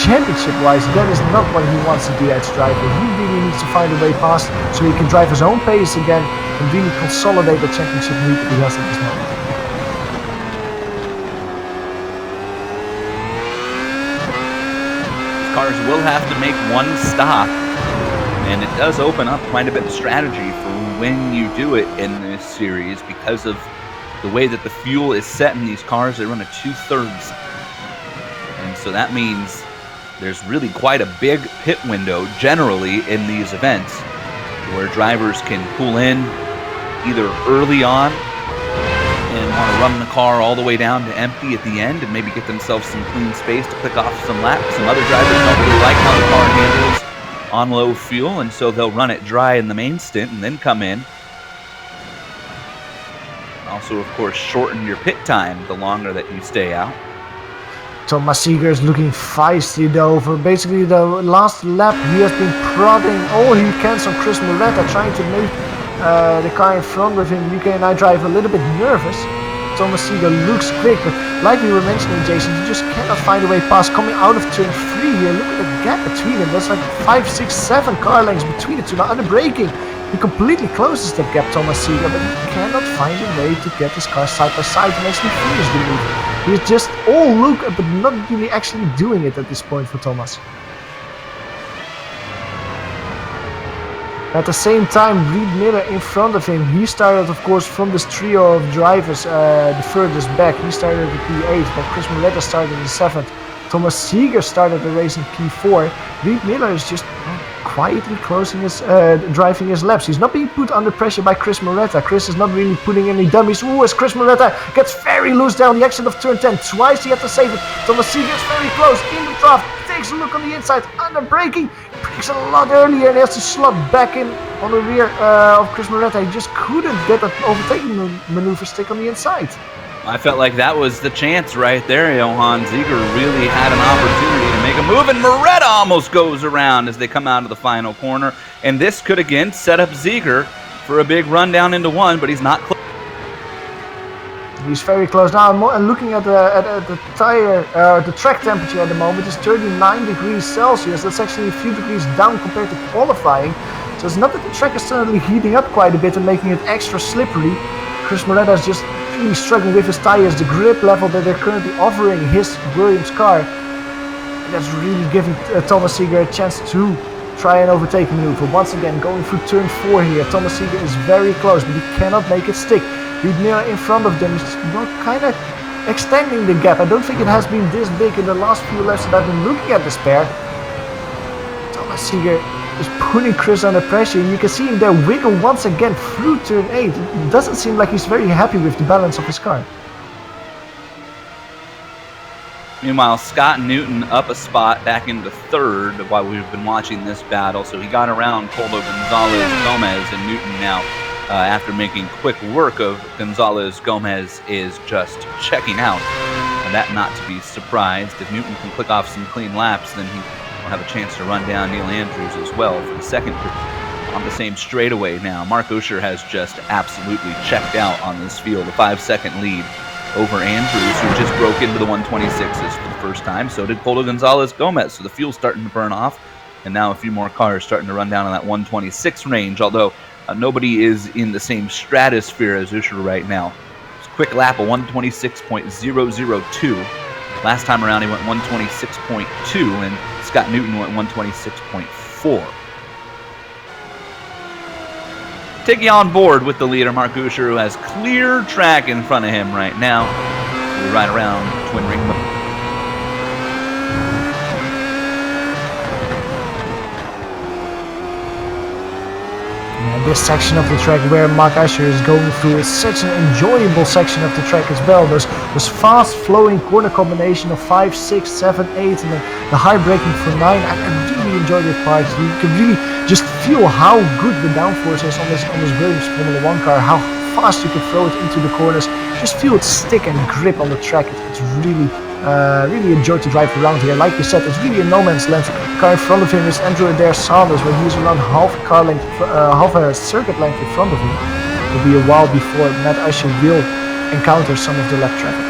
Championship-wise, that is not what he wants to do as driver. He really needs to find a way past so he can drive his own pace again and really consolidate the championship lead that he has at this moment. Cars will have to make one stop, and it does open up quite a bit of strategy for when you do it in this series because of the way that the fuel is set in these cars. They run a 2/3, and so that means there's really quite a big pit window generally in these events where drivers can pull in either early on and want to run the car all the way down to empty at the end and maybe get themselves some clean space to pick off some laps. Some other drivers don't really like how the car handles on low fuel, and so they'll run it dry in the main stint and then come in. Also, of course, shorten your pit time the longer that you stay out. Thomas Ziegler is looking feisty though. For basically the last lap, he has been prodding all he can on Chris Moretta, trying to make the car in front of him. UK and I drive a little bit nervous. Thomas Ziegler looks quick, but like we were mentioning, Jason, he just cannot find a way past. Coming out of turn 3 here, look at the gap between them. That's like 5, 6, 7 car lengths between the 2. Now under braking, he completely closes that gap, Thomas Ziegler, but he cannot find a way to get his car side by side and actually finish the move. He's just all look, but not really actually doing it at this point for Thomas. At the same time, Reed Miller in front of him, he started, of course, from this trio of drivers the furthest back. He started at P8, but Chris Moretta started in 7th. Thomas Ziegler started the race in P4. Reed Miller is just quietly closing his, driving his laps. He's not being put under pressure by Chris Moretta. Chris is not really putting any dummies. Ooh, as Chris Moretta gets very loose down the exit of turn 10. Twice he had to save it. Thomas Ziegler is very close in the draft. Takes a look on the inside, under braking. Brakes a lot earlier and he has to slot back in on the rear of Chris Moretta. He just couldn't get that overtaking maneuver stick on the inside. I felt like that was the chance right there. Johan Ziegler really had an opportunity to make a move, and Moretta almost goes around as they come out of the final corner. And this could again set up Ziegler for a big run down into 1, but he's not close. He's very close now. I'm looking at the tire, the track temperature at the moment is 39 degrees Celsius. That's actually a few degrees down compared to qualifying. So it's not that the track is suddenly heating up quite a bit and making it extra slippery. Chris Moretta is just really struggling with his tires, the grip level that they're currently offering his Williams car. And that's really giving Thomas Seeger a chance to try and overtake maneuver. Once again, going through turn 4 here. Thomas Seeger is very close, but he cannot make it stick. Reed Miller in front of them is kind of extending the gap. I don't think it has been this big in the last few laps that I've been looking at this pair. Thomas Seeger is putting Chris under pressure, and you can see him there wiggle once again through turn 8. It doesn't seem like he's very happy with the balance of his car. Meanwhile, Scott Newton up a spot back into third while we've been watching this battle. So he got around Coldo Gonzalez Gomez, and Newton now, after making quick work of Gonzalez Gomez, is just checking out. And that not to be surprised. If Newton can click off some clean laps, then he will have a chance to run down Neil Andrews as well for the second group on the same straightaway now. Mark Osher has just absolutely checked out on this field. A 5-second lead over Andrews, who just broke into the 126s for the first time. So did Coldo Gonzalez Gomez. So the fuel's starting to burn off, and now a few more cars starting to run down in that 126 range, although nobody is in the same stratosphere as Usher right now. It's a quick lap of 126.002. Last time around he went 126.2, and Scott Newton went 126.4. Taking on board with the leader, Mark Usher, who has clear track in front of him right now. We ride around Twin Ring. This section of the track where Mark Usher is going through is such an enjoyable section of the track as well. Those fast flowing corner combination of 5, 6, 7, 8 and the high braking for 9. I really enjoy that part. You can really just feel how good the downforce is on this Williams Formula 1 car, how fast you can throw it into the corners. Just feel its stick and grip on the track. It's really enjoy to drive around here. Like you said, it's really a no man's land. The car in front of him is Andrew Adair Sanders, where he's around half a circuit length in front of him. It will be a while before Matt Usher will encounter some of the lap traffic.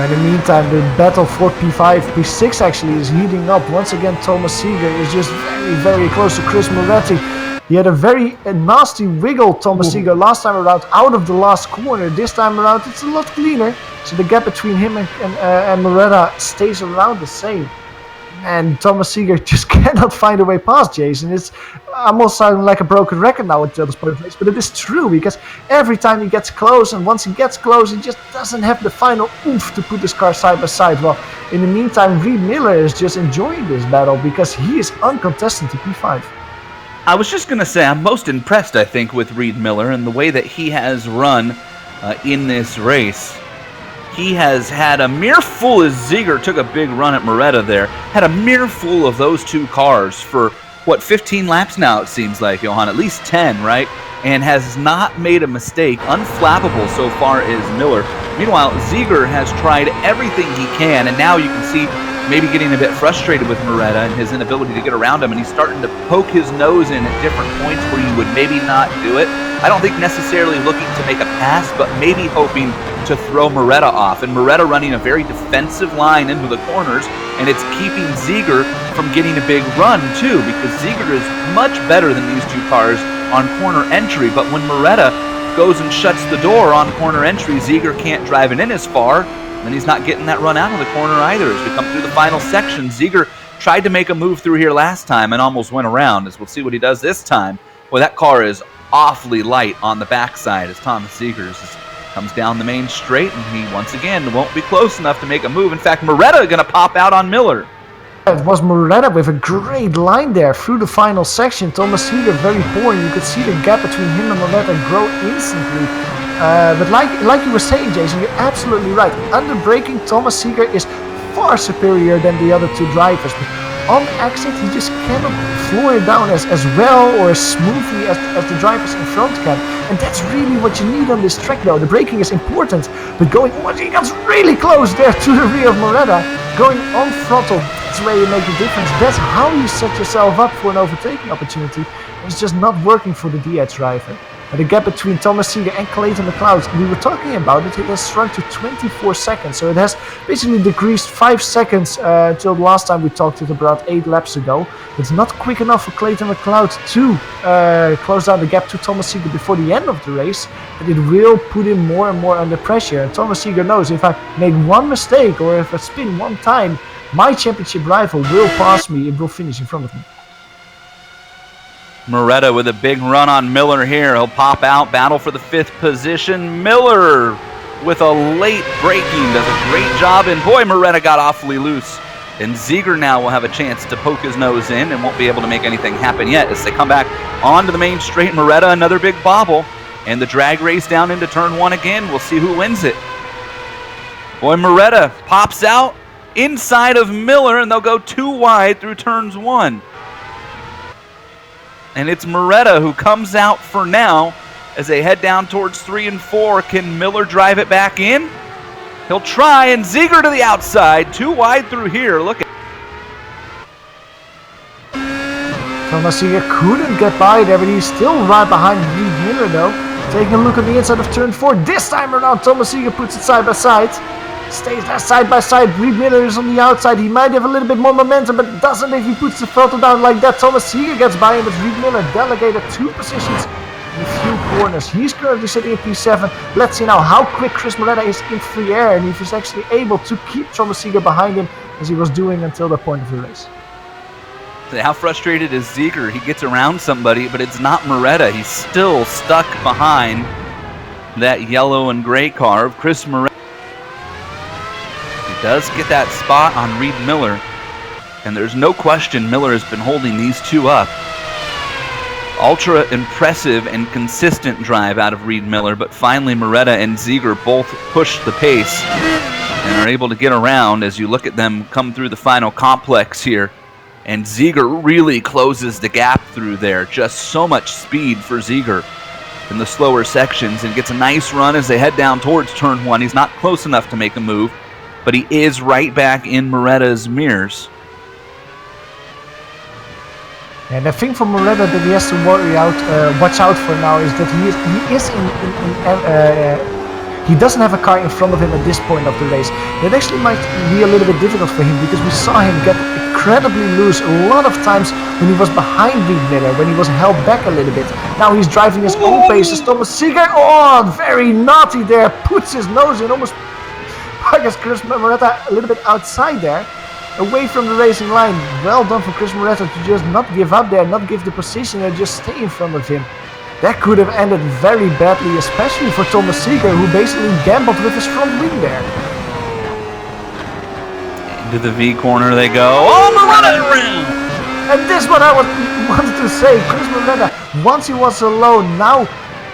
In the meantime, the battle for P5, P6 actually is heating up. Once again, Thomas Seeger is just very close to Chris Moretti. He had a very nasty wiggle, Thomas Seeger, last time around out of the last corner. This time around it's a lot cleaner, so the gap between him and Moretta stays around the same. And Thomas Seeger just cannot find a way past Jason. I'm almost sounding like a broken record now at this point, but it is true, because every time he gets close, and once he gets close, he just doesn't have the final oomph to put his car side by side. Well, in the meantime, Reed Miller is just enjoying this battle because he is uncontested to P5. I was just going to say, I'm most impressed, I think, with Reed Miller and the way that he has run in this race. He has had a mere full, as Seeger took a big run at Moretta there, had a mere full of those two cars for, 15 laps now it seems like, Johan, at least 10, right? And has not made a mistake. Unflappable so far is Miller. Meanwhile, Seeger has tried everything he can, and now you can see maybe getting a bit frustrated with Moretta and his inability to get around him, and he's starting to poke his nose in at different points where you would maybe not do it. I don't think necessarily looking to make a pass, but maybe hoping to throw Moretta off. And Moretta running a very defensive line into the corners, and it's keeping Seeger from getting a big run too, because Seeger is much better than these two cars on corner entry. But when Moretta goes and shuts the door on corner entry, Seeger can't drive it in as far. And he's not getting that run out of the corner either. As we come through the final section, Seeger tried to make a move through here last time and almost went around, as we'll see what he does this time. Well, that car is awfully light on the backside as Thomas Seeger comes down the main straight, and he once again won't be close enough to make a move. In fact, Moretta going to pop out on Miller. It was Moretta with a great line there through the final section. Thomas Seeger very poor, and you could see the gap between him and Moretta grow instantly. But like you were saying, Jason, you're absolutely right. Under braking, Thomas Seeger is far superior than the other two drivers. But on exit, he just cannot floor it down as well or as smoothly as the drivers in front can. And that's really what you need on this track, though. The braking is important, but once he gets really close there to the rear of Moretta, going on throttle, that's where you make the difference. That's how you set yourself up for an overtaking opportunity. It's just not working for the DH driver. The gap between Thomas Seeger and Clayton McLeod, we were talking about it has shrunk to 24 seconds. So it has basically decreased 5 seconds until the last time we talked it about 8 laps ago. It's not quick enough for Clayton McLeod to close down the gap to Thomas Seeger before the end of the race, but it will put him more and more under pressure. And Thomas Seeger knows if I make one mistake or if I spin one time, my championship rival will pass me and will finish in front of me. Moretta with a big run on Miller here. He'll pop out, battle for the 5th position. Miller with a late braking, does a great job, and boy, Moretta got awfully loose. And Ziegler now will have a chance to poke his nose in and won't be able to make anything happen yet as they come back onto the main straight. Moretta, another big bobble, and the drag race down into turn 1 again. We'll see who wins it. Boy, Moretta pops out inside of Miller, and they'll go 2 wide through turns 1. And it's Moretta who comes out for now as they head down towards 3 and 4. Can Miller drive it back in? He'll try, and Ziegler to the outside. 2 wide through here. Look at Thomas Seeger couldn't get by there, but he's still right behind Reed Miller though. Taking a look at the inside of turn 4. This time around, Thomas Seeger puts it side by side. Stays there side by side. Reed Miller is on the outside. He might have a little bit more momentum, but doesn't if he puts the throttle down like that. Thomas Seeger gets by him, but Reed Miller delegated 2 positions in a few corners. He's currently sitting in P7. Let's see now how quick Chris Moretta is in free air, and if he's actually able to keep Thomas Seeger behind him as he was doing until that point of the race. how frustrated is Ziegler. He gets around somebody, but it's not Moretta. He's still stuck behind that yellow and gray car of Chris Moretta. Does get that spot on Reed Miller, and there's no question Miller has been holding these 2 up. Ultra impressive and consistent drive out of Reed Miller, but finally Moretta and Ziegler both push the pace and are able to get around as you look at them come through the final complex here. And Ziegler really closes the gap through there. Just so much speed for Ziegler in the slower sections, and gets a nice run as they head down towards turn 1. He's not close enough to make a move, but he is right back in Moretta's mirrors. And the thing for Moretta that he has to watch out for now is that he doesn't have a car in front of him at this point of the race. It actually might be a little bit difficult for him because we saw him get incredibly loose a lot of times when he was behind Reed Miller, when he was held back a little bit. Now he's driving his own pace as Thomas Seeger. Oh, very naughty there. Puts his nose in, almost parks Chris Moretta a little bit outside there, away from the racing line. Well done for Chris Moretta to just not give up there, not give the position and just stay in front of him. That could have ended very badly, especially for Thomas Seeger, who basically gambled with his front wing there. Into the V corner they go. Oh, Moretta around! And this is what I wanted to say. Chris Moretta, once he was alone, now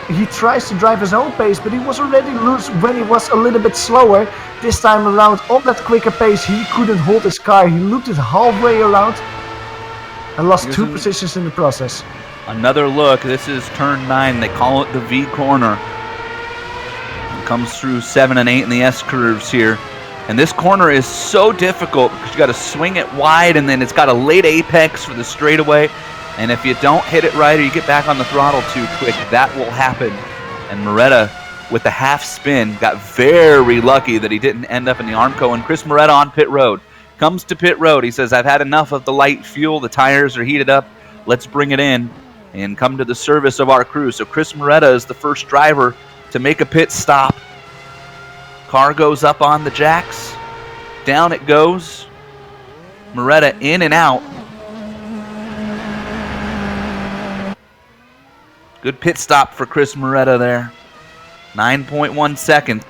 he tries to drive his own pace, but he was already loose when he was a little bit slower. This time around, on that quicker pace, he couldn't hold his car. He looped it halfway around and lost 2 positions in the process. Another look. This is turn 9. They call it the V corner. It comes through 7 and 8 in the S curves here. And this corner is so difficult because you got to swing it wide, and then it's got a late apex for the straightaway. And if you don't hit it right or you get back on the throttle too quick, that will happen. And Moretta, with the half spin, got very lucky that he didn't end up in the Armco. And Chris Moretta on pit road. Comes to pit road. He says, I've had enough of the light fuel. The tires are heated up. Let's bring it in and come to the service of our crew. So Chris Moretta is the first driver to make a pit stop. Car goes up on the jacks. Down it goes. Moretta in and out. Good pit stop for Chris Moretta there. 9.1 seconds.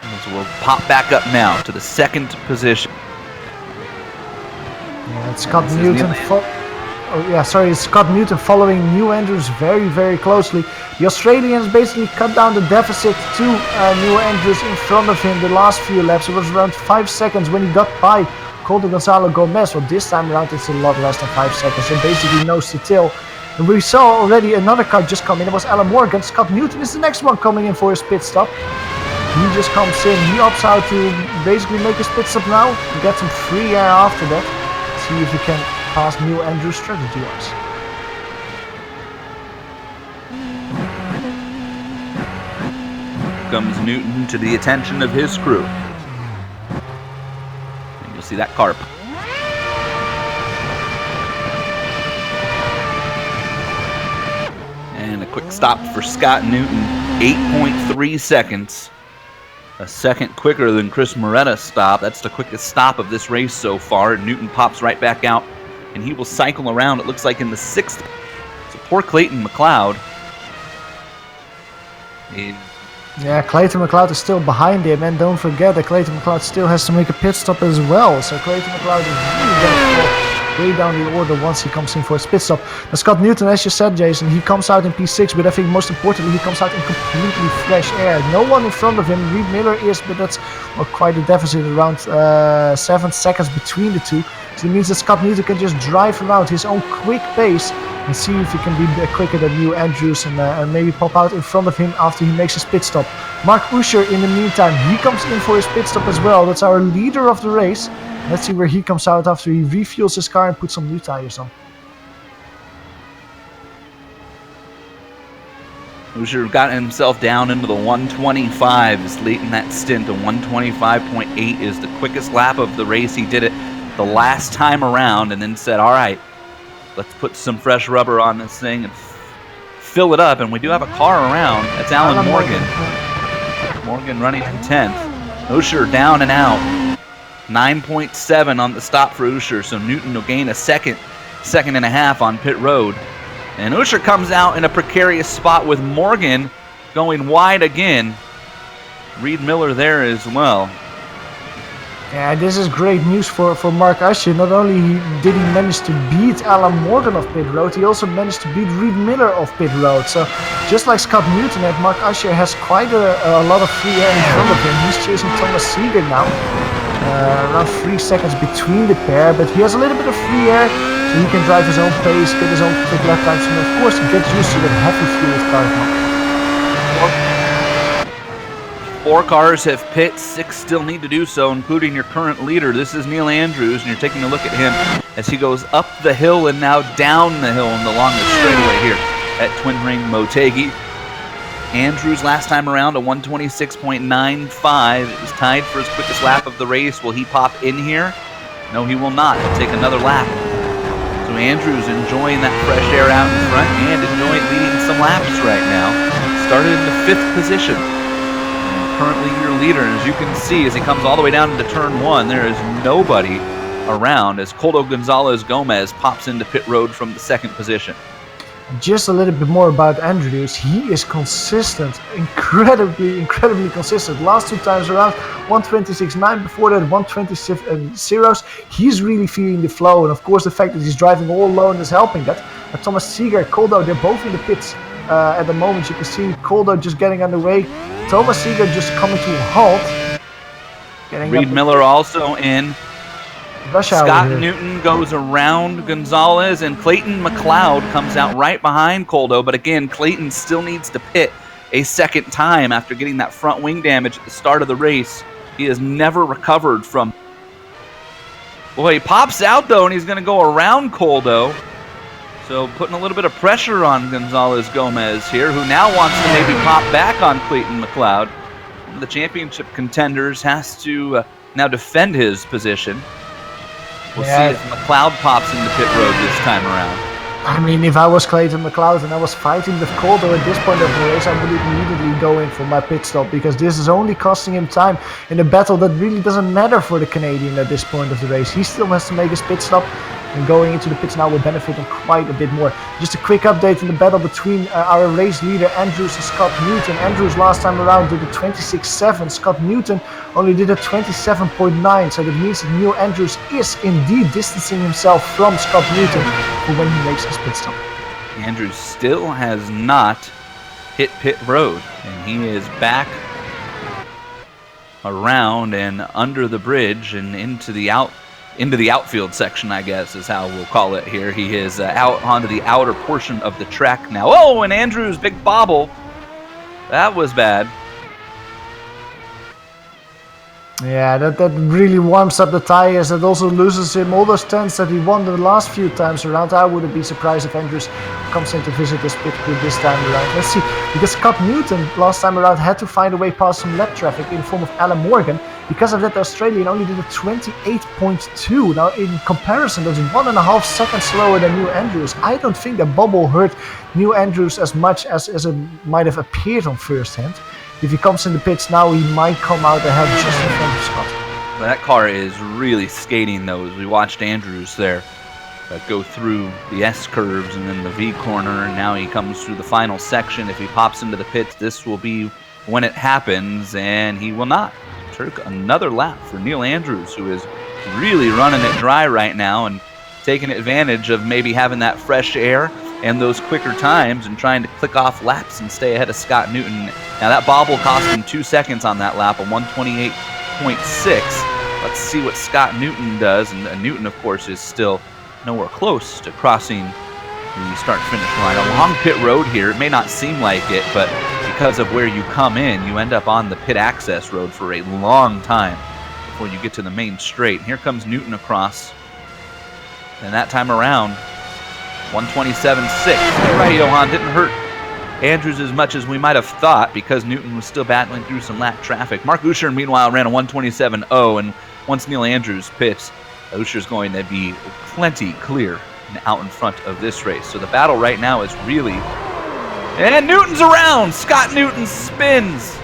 So we'll pop back up now to the 2nd position. Yeah, it's Scott Newton. It's Scott Newton following New Andrews very, very closely. The Australians basically cut down the deficit to New Andrews in front of him the last few laps. It was around 5 seconds when he got by Colton Gonzalo Gomez. Well, this time around it's a lot less than 5 seconds, so basically nose to tail. And we saw already another car just come in. It was Alan Morgan. Scott Newton is the next one coming in for his pit stop. He just comes in. He opts out to basically make his pit stop now. Get some free air after that. See if he can pass New Andrews strategy-wise. comes Newton to the attention of his crew. And you'll see that carp. And a quick stop for Scott Newton, 8.3 seconds. A second quicker than Chris Moretta's stop. That's the quickest stop of this race so far. Newton pops right back out, and he will cycle around, it looks like, in the 6th. So poor Clayton McLeod. Yeah, Clayton McLeod is still behind him, and don't forget that Clayton McLeod still has to make a pit stop as well. So Clayton McLeod is really going to fall way down the order once he comes in for his pit stop. Now Scott Newton, as you said, Jason, he comes out in P6, but I think most importantly he comes out in completely fresh air. No one in front of him. Reed Miller is, but that's quite a deficit, around 7 seconds between the two. So it means that Scott Newton can just drive around his own quick pace and see if he can be quicker than Neil Andrews and maybe pop out in front of him after he makes his pit stop. Mark Usher, in the meantime, he comes in for his pit stop as well. That's our leader of the race. Let's see where he comes out after he refuels his car and puts some new tires on. Usher got himself down into the 125s late in that stint. A 125.8 is the quickest lap of the race. He did it the last time around and then said, all right, let's put some fresh rubber on this thing and fill it up. And we do have a car around. That's Alan Morgan. Morgan running in 10th. Usher down and out. 9.7 on the stop for Usher, so Newton will gain a second and a half on pit road. And Usher comes out in a precarious spot with Morgan going wide again. Reed Miller there as well. Yeah, this is great news for Mark Usher. Not only did he manage to beat Alan Morgan off pit road, he also managed to beat Reed Miller off pit road. So just like Scott Newton, Mark Usher has quite a lot of free air in front of him. He's chasing Thomas Seeger now. Around 3 seconds between the pair, but he has a little bit of free air, so he can drive his own pace, get his own quick lap times, and of course get used to that heavy fuel car. 4 cars have pit, 6 still need to do so, including your current leader. This is Neil Andrews, and you're taking a look at him as he goes up the hill and now down the hill in the longest straightaway here at Twin Ring Motegi. Andrews last time around a 126.95. It was tied for his quickest lap of the race. Will he pop in here? No, he will not. He'll take another lap. So Andrews enjoying that fresh air out in front and enjoying leading some laps right now. Started in the 5th position. And currently your leader, and as you can see, as he comes all the way down into turn 1, there is nobody around as Coldo Gonzalez Gomez pops into pit road from the 2nd position. Just a little bit more about Andrews. He is consistent, incredibly consistent. Last 2 times around, 126.9, before that 127.0. He's really feeling the flow, and of course the fact that he's driving all alone is helping that. Thomas Seeger, Coldo, they're both in the pits at the moment. You can see Coldo just getting underway. Thomas Seeger just coming to a halt. Reed Miller also in. Scott Newton goes around Gonzalez, and Clayton McLeod comes out right behind Coldo. But again, Clayton still needs to pit a second time after getting that front wing damage at the start of the race. He has never recovered from. Well, he pops out, though, and he's going to go around Coldo. So putting a little bit of pressure on Gonzalez Gomez here, who now wants to maybe pop back on Clayton McLeod. One of the championship contenders has to now defend his position. We'll see if McLeod pops into pit road this time around. I mean, if I was Clayton McLeod and I was fighting with Coldo at this point of the race, I would immediately go in for my pit stop, because this is only costing him time in a battle that really doesn't matter for the Canadian at this point of the race. He still has to make his pit stop, and going into the pits now will benefit him quite a bit more. Just a quick update in the battle between our race leader Andrews and Scott Newton. Andrews last time around did a 26.7. Scott Newton only did a 27.9. So that means that Neil Andrews is indeed distancing himself from Scott Newton for when he makes his pit stop. Andrews still has not hit pit road, and he is back around and under the bridge and into the outfield section, I guess is how we'll call it here. He is out onto the outer portion of the track now. Oh, and Andrews, big bobble. That was bad. Yeah, that really warms up the tires. That also loses him all those turns that he won the last few times around. I wouldn't be surprised if Andrews comes in to visit this pit crew this time around. Let's see, because Scott Newton last time around had to find a way past some lap traffic in the form of Alan Morgan. Because of that, the Australian only did a 28.2. Now, in comparison, that's 1.5 seconds slower than Neil Andrews. I don't think that bubble hurt Neil Andrews as much as it might have appeared on first hand. If he comes in the pits now, he might come out ahead just in front of Scott. That car is really skating those. We watched Andrews there go through the S curves and then the V corner, and now he comes through the final section. If he pops into the pits, this will be when it happens, and he will not. Took another lap for Neil Andrews, who is really running it dry right now and taking advantage of maybe having that fresh air and those quicker times and trying to click off laps and stay ahead of Scott Newton. Now that bobble cost him 2 seconds on that lap, a 128.6. Let's see what Scott Newton does. And Newton, of course, is still nowhere close to crossing the start-finish line. Along pit road here, it may not seem like it, but because of where you come in, you end up on the pit access road for a long time before you get to the main straight. And here comes Newton across. And that time around, 127.6. You're right, Johan, didn't hurt Andrews as much as we might have thought because Newton was still battling through some lap traffic. Mark Usher, meanwhile, ran a 127.0, and once Neil Andrews pits, Usher's going to be plenty clear and out in front of this race. So the battle right now is really... And Newton's around! Scott Newton spins!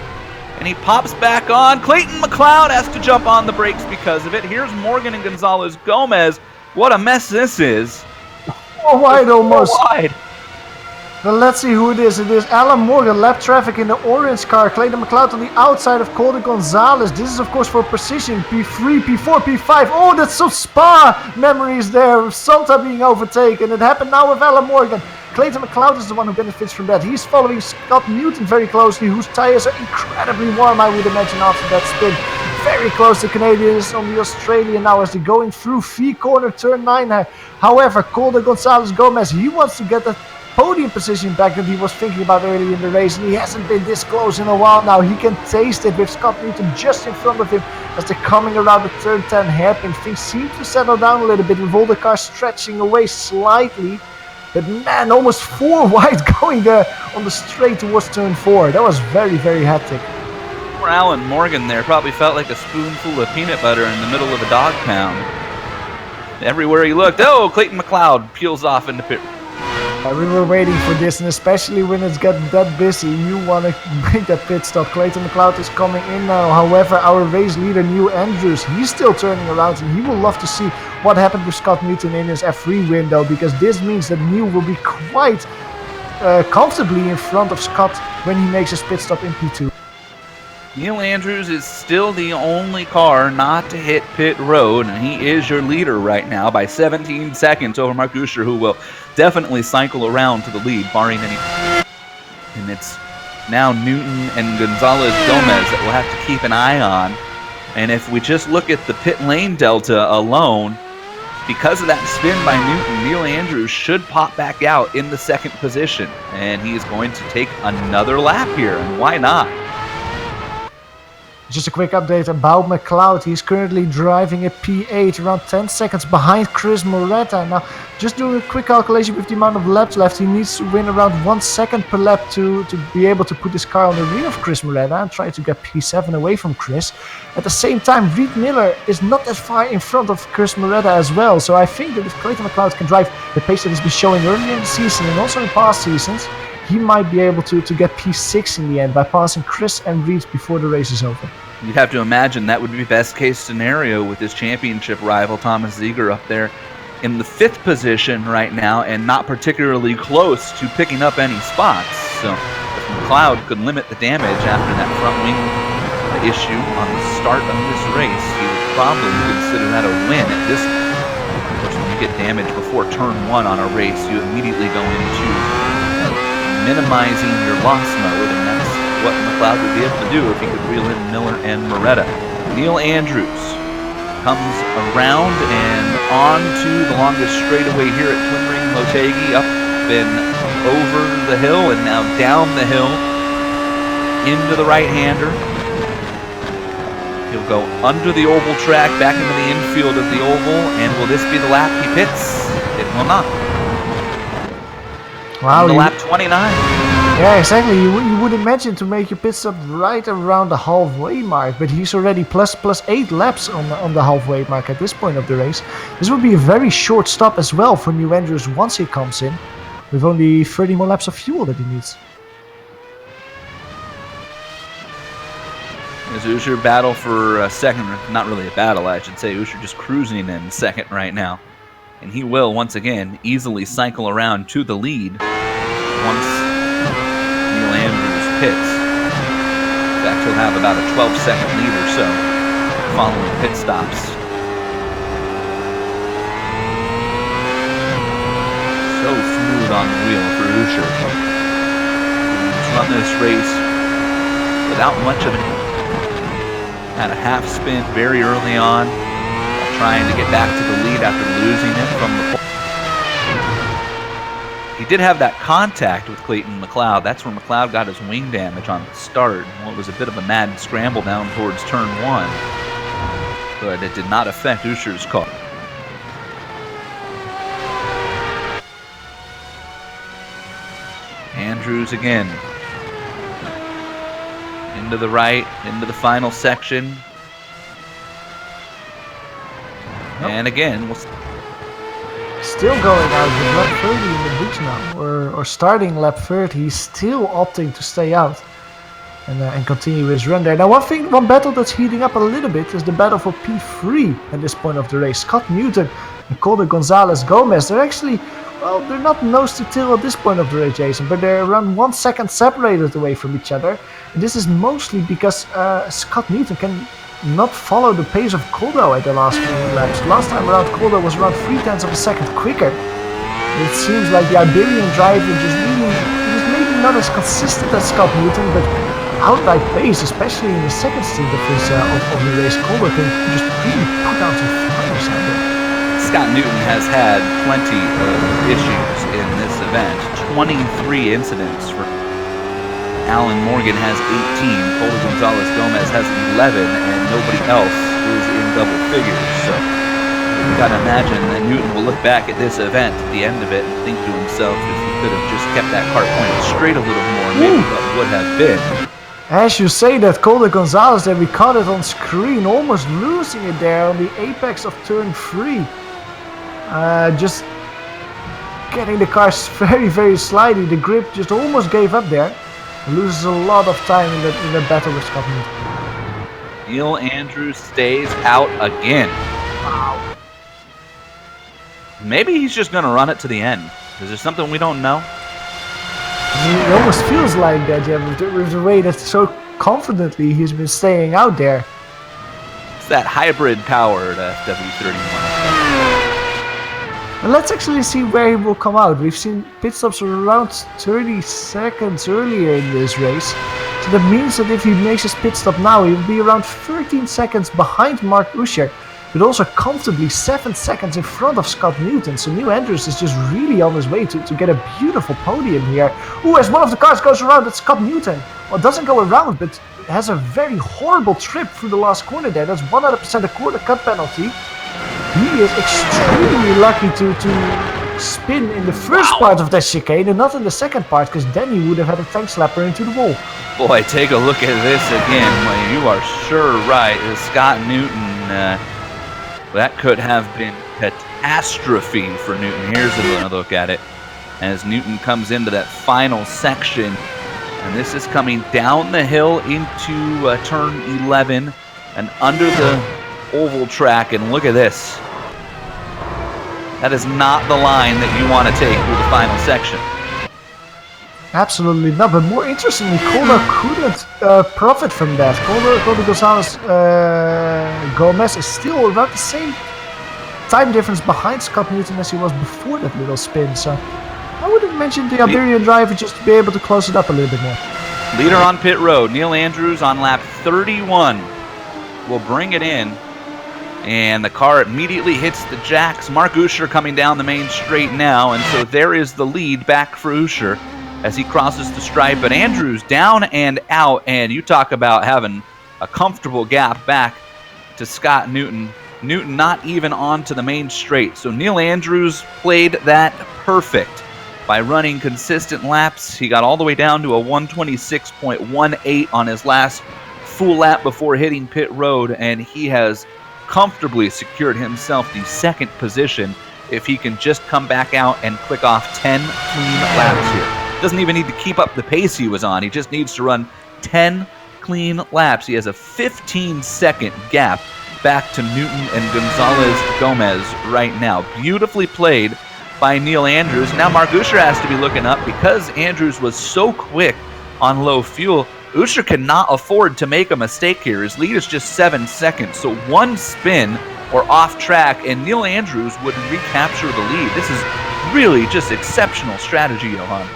And he pops back on. Clayton McLeod has to jump on the brakes because of it. Here's Morgan and Gonzalez Gomez. What a mess this is. 4 wide almost. 4 wide. Now let's see who it is. It is Alan Morgan, lap traffic in the orange car. Clayton McLeod on the outside of Calder Gonzalez. This is, of course, for precision. P3, P4, P5. Oh, that's so Spa memories there. Santa being overtaken. It happened now with Alan Morgan. Clayton McLeod is the one who benefits from that. He's following Scott Newton very closely, whose tires are incredibly warm, I would imagine, after that spin. Very close to Canadians on the Australian now as they're going through V corner turn 9. However, Calder Gonzalez Gomez, he wants to get that podium position back that he was thinking about early in the race, and he hasn't been this close in a while now. He can taste it with Scott Newton just in front of him as they're coming around the turn 10 hairpin. Things seem to settle down a little bit with all the cars stretching away slightly. But man, almost 4 wide going there on the straight towards turn 4. That was very, very hectic. Poor Alan Morgan there probably felt like a spoonful of peanut butter in the middle of a dog pound. Everywhere he looked, oh, Clayton McLeod peels off into pit. We were waiting for this, and especially when it's getting that busy, you want to make that pit stop. Clayton McLeod is coming in now. However, our race leader, Neil Andrews, he's still turning around, and he will love to see what happened with Scott Newton in his F3 window, because this means that Neil will be quite comfortably in front of Scott when he makes his pit stop in P2. Neil Andrews is still the only car not to hit pit road, and he is your leader right now by 17 seconds over Mark Usher, who will definitely cycle around to the lead, barring any... And it's now Newton and Gonzalez Gomez that we'll have to keep an eye on. And if we just look at the pit lane delta alone, because of that spin by Newton, Neil Andrews should pop back out in the second position. And he is going to take another lap here, and why not? Just a quick update about McLeod. He's currently driving a P8, around 10 seconds behind Chris Moretta. Now, just doing a quick calculation with the amount of laps left, he needs to win around 1 second per lap to be able to put his car on the rear of Chris Moretta and try to get P7 away from Chris. At the same time, Reed Miller is not that far in front of Chris Moretta as well. So I think that if Clayton McLeod can drive the pace that he's been showing earlier in the season and also in past seasons, he might be able to get P6 in the end by passing Chris and Reed before the race is over. You'd have to imagine that would be best case scenario with his championship rival Thomas Ziegler up there in the 5th position right now and not particularly close to picking up any spots. So if McLeod could limit the damage after that front wing issue on the start of this race, he would probably consider that a win at this point. Of course, when you get damage before turn 1 on a race, you immediately go into minimizing your loss mode, and that's what McLeod would be able to do if he could reel in Miller and Moretta. Neil Andrews comes around and on to the longest straightaway here at Twin Ring Motegi, up and over the hill and now down the hill into the right-hander. He'll go under the oval track, back into the infield of the oval, and will this be the lap he pits? It will not. Wow, The lap 29. Yeah, exactly. You would imagine to make your pit stop right around the halfway mark, but he's already plus 8 laps on the halfway mark at this point of the race. This would be a very short stop as well for New Andrews once he comes in, with only 30 more laps of fuel that he needs. Is Usher battle for second? Not really a battle, I should say. Usher just cruising in second right now. And he will, once again, easily cycle around to the lead once Neil Andrews pits. In fact, he'll have about a 12-second lead or so following pit stops. So smooth on the wheel for Usher. He's run this race without much of an... Had a half spin very early on, trying to get back to the lead after losing it from the pole. He did have that contact with Clayton McLeod. That's where McLeod got his wing damage on the start. Well, it was a bit of a mad scramble down towards turn 1, but it did not affect Usher's car. Andrews again. Into the right, into the final section. Nope. And again, Still going out with lap 30 in the books now, or starting lap 30, he's still opting to stay out and continue his run there. Now one battle that's heating up a little bit is the battle for P3 at this point of the race. Scott Newton and Calder Gonzalez Gomez, they're actually, well, they're not nose to tail at this point of the race, Jason, but they're around 1 second separated away from each other. And this is mostly because Scott Newton can not follow the pace of Calder at the last few laps. Last time around, Calder was around 0.3 of a second quicker. It seems like the Iberian driver just maybe not as consistent as Scott Newton, but outright pace, especially in the second stint of the race, Calder can just really put out some fires out there. Scott Newton has had plenty of issues in this event. 23 incidents for Alan Morgan has 18, Calder Gonzalez Gomez has 11, and nobody else is in double figures. So you gotta imagine that Newton will look back at this event at the end of it and think to himself, if he could have just kept that car pointed straight a little more, maybe that would have been. As you say that, Calder Gonzalez, there we caught it on screen, almost losing it there on the apex of turn 3. Just getting the car very, very slidey. The grip just almost gave up there. Loses a lot of time in that battle with Scott Newton. Neil Andrews stays out again. Wow. Maybe he's just going to run it to the end. Is there something we don't know? I mean, it almost feels like that, yeah, with the way that so confidently he's been staying out there. It's that hybrid powered FW31. And let's actually see where he will come out. We've seen pit stops around 30 seconds earlier in this race. So that means that if he makes his pit stop now, he will be around 13 seconds behind Mark Usher, but also comfortably 7 seconds in front of Scott Newton. So Neil Andrews is just really on his way to get a beautiful podium here. Ooh, as one of the cars goes around, it's Scott Newton. Well, it doesn't go around, but has a very horrible trip through the last corner there. That's 100% a corner cut penalty. He is extremely lucky to spin in the first part of that chicane and not in the second part, because then he would have had a tank slapper into the wall. Boy, take a look at this again. Well, you are sure right. Scott Newton, that could have been catastrophe for Newton. Here's another look at it as Newton comes into that final section. And this is coming down the hill into turn 11 and under the oval track, and look at this. That is not the line that you want to take through the final section. Absolutely not, but more interestingly, Calder couldn't profit from that. Calder Gonzalez Gomez is still around the same time difference behind Scott Newton as he was before that little spin, so I would have mentioned the Iberian driver just to be able to close it up a little bit more. Leader on pit road, Neil Andrews on lap 31 will bring it in. And the car immediately hits the jacks. Mark Usher coming down the main straight now. And so there is the lead back for Usher as he crosses the stripe. But Andrews down and out. And you talk about having a comfortable gap back to Scott Newton. Newton not even onto the main straight. So Neil Andrews played that perfect by running consistent laps. He got all the way down to a 126.18 on his last full lap before hitting pit road, and he has comfortably secured himself the second position if he can just come back out and click off 10 clean laps here. Doesn't even need to keep up the pace he was on. He just needs to run 10 clean laps. He has a 15-second gap back to Newton and Gonzalez Gomez right now. Beautifully played by Neil Andrews. Now Mark Usher has to be looking up because Andrews was so quick on low fuel. Usher cannot afford to make a mistake here. His lead is just 7 seconds, so one spin or off track and Neil Andrews would recapture the lead. This is really just exceptional strategy, Johan.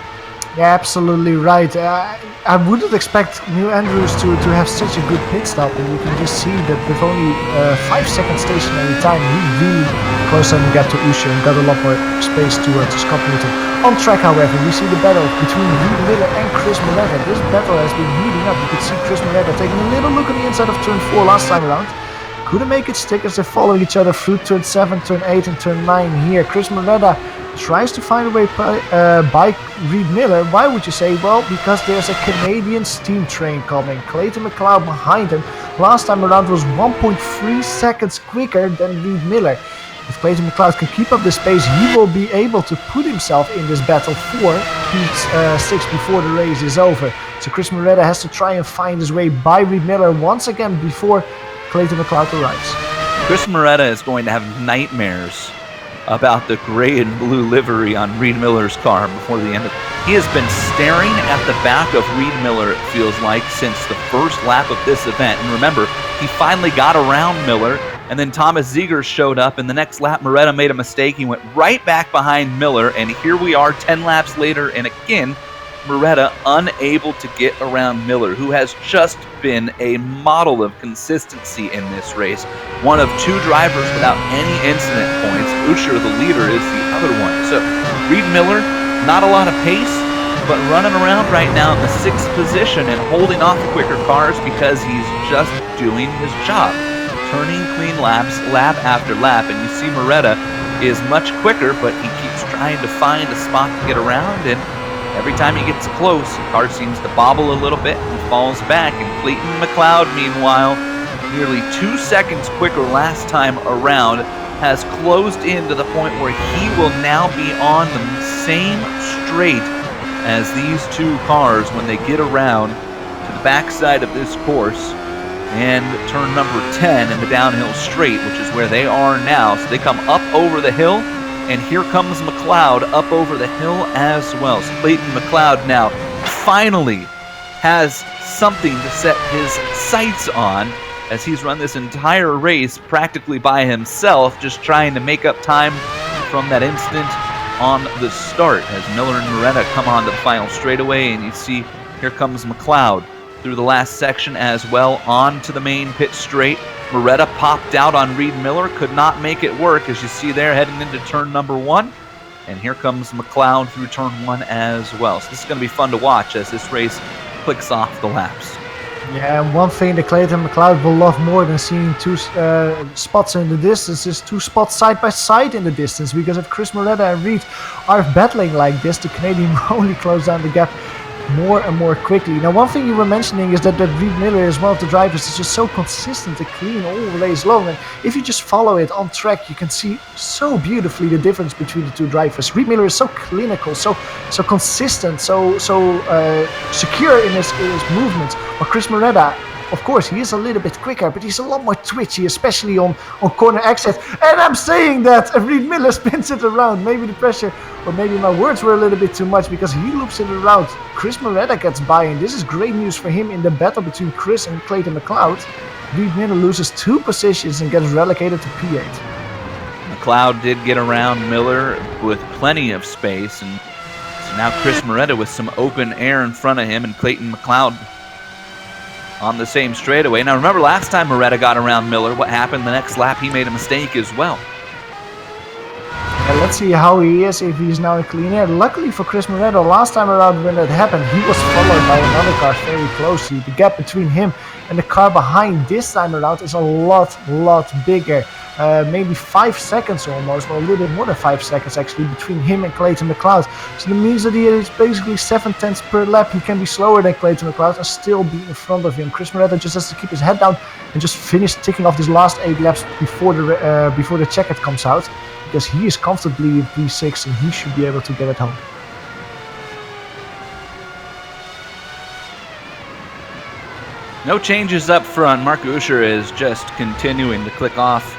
Yeah, absolutely right. I wouldn't expect Neil Andrews to have such a good pit stop, and you can just see that with only 5 seconds stationary time, he really closed on the gap to Usher and got a lot more space to Scott Newton. On track, however, we see the battle between Reed Miller and Chris Moretta. This battle has been heating up. You can see Chris Moretta taking a little look on the inside of turn 4 last time around. Couldn't make it stick as they follow each other through turn 7, turn 8, and turn 9 here. Chris Moretta tries to find a way by Reed Miller. Why would you say? Well, because there's a Canadian steam train coming. Clayton McLeod behind him. Last time around was 1.3 seconds quicker than Reed Miller. If Clayton McLeod can keep up this pace, he will be able to put himself in this battle for Heat 6 before the race is over. So Chris Moretta has to try and find his way by Reed Miller once again before Clayton McLeod arrives. Chris Moretta is going to have nightmares about the gray and blue livery on Reed Miller's car before the end of it. He has been staring at the back of Reed Miller, it feels like, since the first lap of this event. And remember, he finally got around Miller, and then Thomas Ziegler showed up, and the next lap Moretta made a mistake. He went right back behind Miller, and here we are 10 laps later, and again, Moretta unable to get around Miller, who has just been a model of consistency in this race. One of 2 drivers without any incident points. Usher, the leader, is the other one. So Reed Miller, not a lot of pace, but running around right now in the 6th position and holding off quicker cars because he's just doing his job. Turning clean laps, lap after lap, and you see Moretta is much quicker, but he keeps trying to find a spot to get around, and every time he gets close, the car seems to bobble a little bit and falls back. And Clayton McLeod, meanwhile, nearly 2 seconds quicker last time around, has closed in to the point where he will now be on the same straight as these 2 cars when they get around to the backside of this course and turn number 10 in the downhill straight, which is where they are now. So they come up over the hill, and here comes McLeod up over the hill as well. So Clayton McLeod now finally has something to set his sights on, as he's run this entire race practically by himself, just trying to make up time from that incident on the start. As Miller and Moretta come on to the final straightaway, and you see here comes McLeod through the last section as well onto the main pit straight. Moretta popped out on Reed Miller, could not make it work, as you see there heading into turn number 1. And here comes McLeod through turn 1 as well. So this is going to be fun to watch as this race clicks off the laps. Yeah, and one thing that Clayton McLeod will love more than seeing 2 spots in the distance is 2 spots side by side in the distance, because if Chris Moretta and Reed are battling like this, the Canadian will only close down the gap more and more quickly. Now, one thing you were mentioning is that Reed Miller is one of the drivers that's just so consistent and clean all race long, and if you just follow it on track, you can see so beautifully the difference between the 2 drivers. Reed Miller is so clinical, so consistent, so secure in his movements, while Chris Moretta, of course, he is a little bit quicker, but he's a lot more twitchy, especially on corner exits. And I'm saying that Reed Miller spins it around. Maybe the pressure, or maybe my words were a little bit too much, because he loops it around. Chris Moretta gets by, and this is great news for him in the battle between Chris and Clayton McLeod. Reed Miller loses 2 positions and gets relegated to P8. McLeod did get around Miller with plenty of space, and so now Chris Moretta with some open air in front of him, and Clayton McLeod on the same straightaway. Now remember, last time Moretta got around Miller, what happened? The next lap he made a mistake as well. And let's see how he is if he's now in clean air. Luckily for Chris Moretta, last time around when that happened, he was followed by another car very closely. The gap between him and the car behind this time around is a lot bigger. Maybe 5 seconds almost, or a little bit more than 5 seconds actually, between him and Clayton McLeod. So that means that he is basically 7/10 per lap. He can be slower than Clayton McLeod and still be in front of him. Chris Moretta just has to keep his head down and just finish ticking off these last 8 laps before the checkered comes out, because he is comfortably in P6 and he should be able to get it home. No changes up front. Mark Usher is just continuing to click off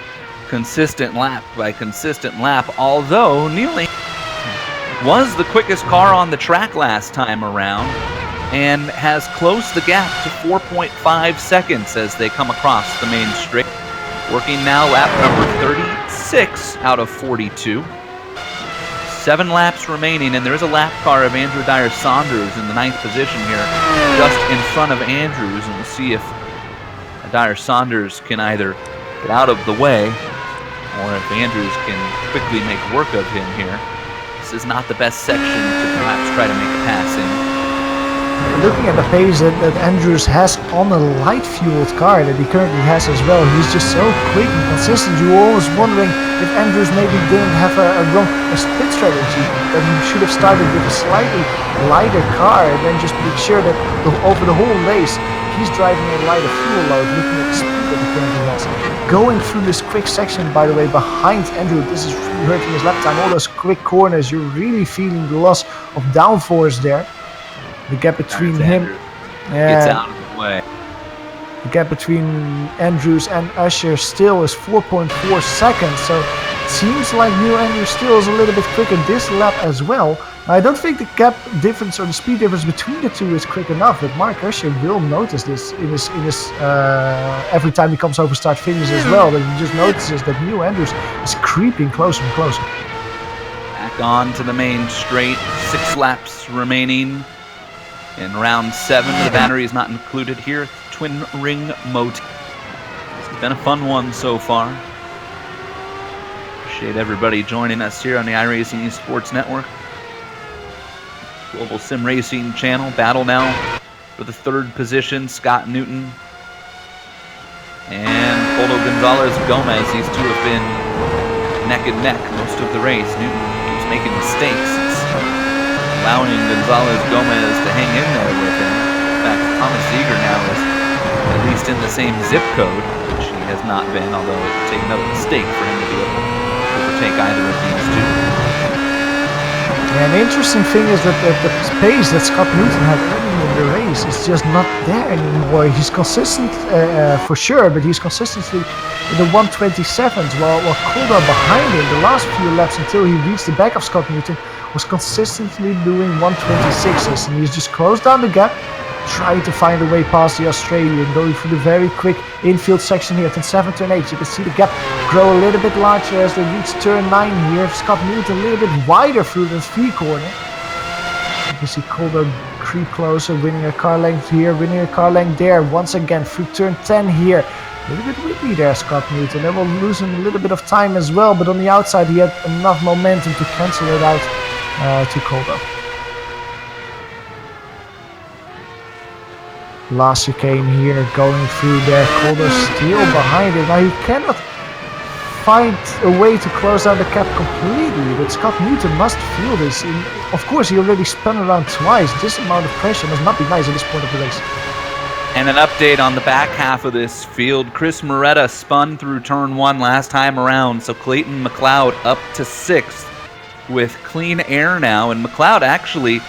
consistent lap by consistent lap, although Neely was the quickest car on the track last time around and has closed the gap to 4.5 seconds as they come across the main straight. Working now lap number 36 out of 42. 7 laps remaining, and there is a lap car of Andrew Dyer-Saunders in the 9th position here, just in front of Andrews, and we'll see if Dyer-Saunders can either get out of the way or if Andrews can quickly make work of him here. This is not the best section to perhaps try to make a pass in. Looking at the pace that Andrews has on a light-fueled car that he currently has as well, he's just so quick and consistent. You're always wondering if Andrews maybe didn't have a wrong split strategy, that he should have started with a slightly lighter car and then just make sure that over the whole race he's driving a lighter fuel load, looking at the speed that he currently has. Going through this quick section, by the way, behind Andrew, this is really hurting his lap time. All those quick corners, you're really feeling the loss of downforce there. The gap between him gets out of the way. The gap between Andrews and Usher still is 4.4 seconds, so it seems like Neil Andrews still is a little bit quicker this lap as well. I don't think the gap difference or the speed difference between the two is quick enough, but Mark Usher will notice this in his every time he comes over start finish as well, that he just notices that Neil Andrews is creeping closer and closer. Back on to the main straight, 6 laps remaining. In round 7, the battery is not included here. Twin ring Motegi. It's been a fun one so far. Appreciate everybody joining us here on the iRacing Esports Network. Global Sim Racing channel. Battle now for the 3rd position. Scott Newton and Coldo Gonzalez Gomez. These two have been neck and neck most of the race. Newton keeps making mistakes. Allowing Gonzalez Gomez to hang in there with him. In fact, Thomas Ziegler now is at least in the same zip code, which he has not been, although it would take another mistake for him to be able to overtake either of these two. Yeah, and the interesting thing is that the pace that Scott Newton had early in the race is just not there anymore. He's consistent for sure, but he's consistently in the 127s, while Coldo behind him the last few laps until he reached the back of Scott Newton was consistently doing 126s, and he's just closed down the gap, trying to find a way past the Australian, going through the very quick infield section here, turn 7, turn 8. You can see the gap grow a little bit larger as they reach turn 9 here. Scott Newton a little bit wider through the 3 corner. You can see Coldo creep closer, winning a car length here, winning a car length there, once again through turn 10 here. A little bit whippy there, Scott Newton. They will lose him a little bit of time as well, but on the outside he had enough momentum to cancel it out to Coldo. Last chicane here, going through there. Coldo still behind it. Now he cannot find a way to close down the gap completely, but Scott Newton must feel this. Of course, he already spun around twice. This amount of pressure must not be nice at this point of the race. And an update on the back half of this field. Chris Moretta spun through turn 1 last time around, so Clayton McLeod up to 6th with clean air now, and McLeod actually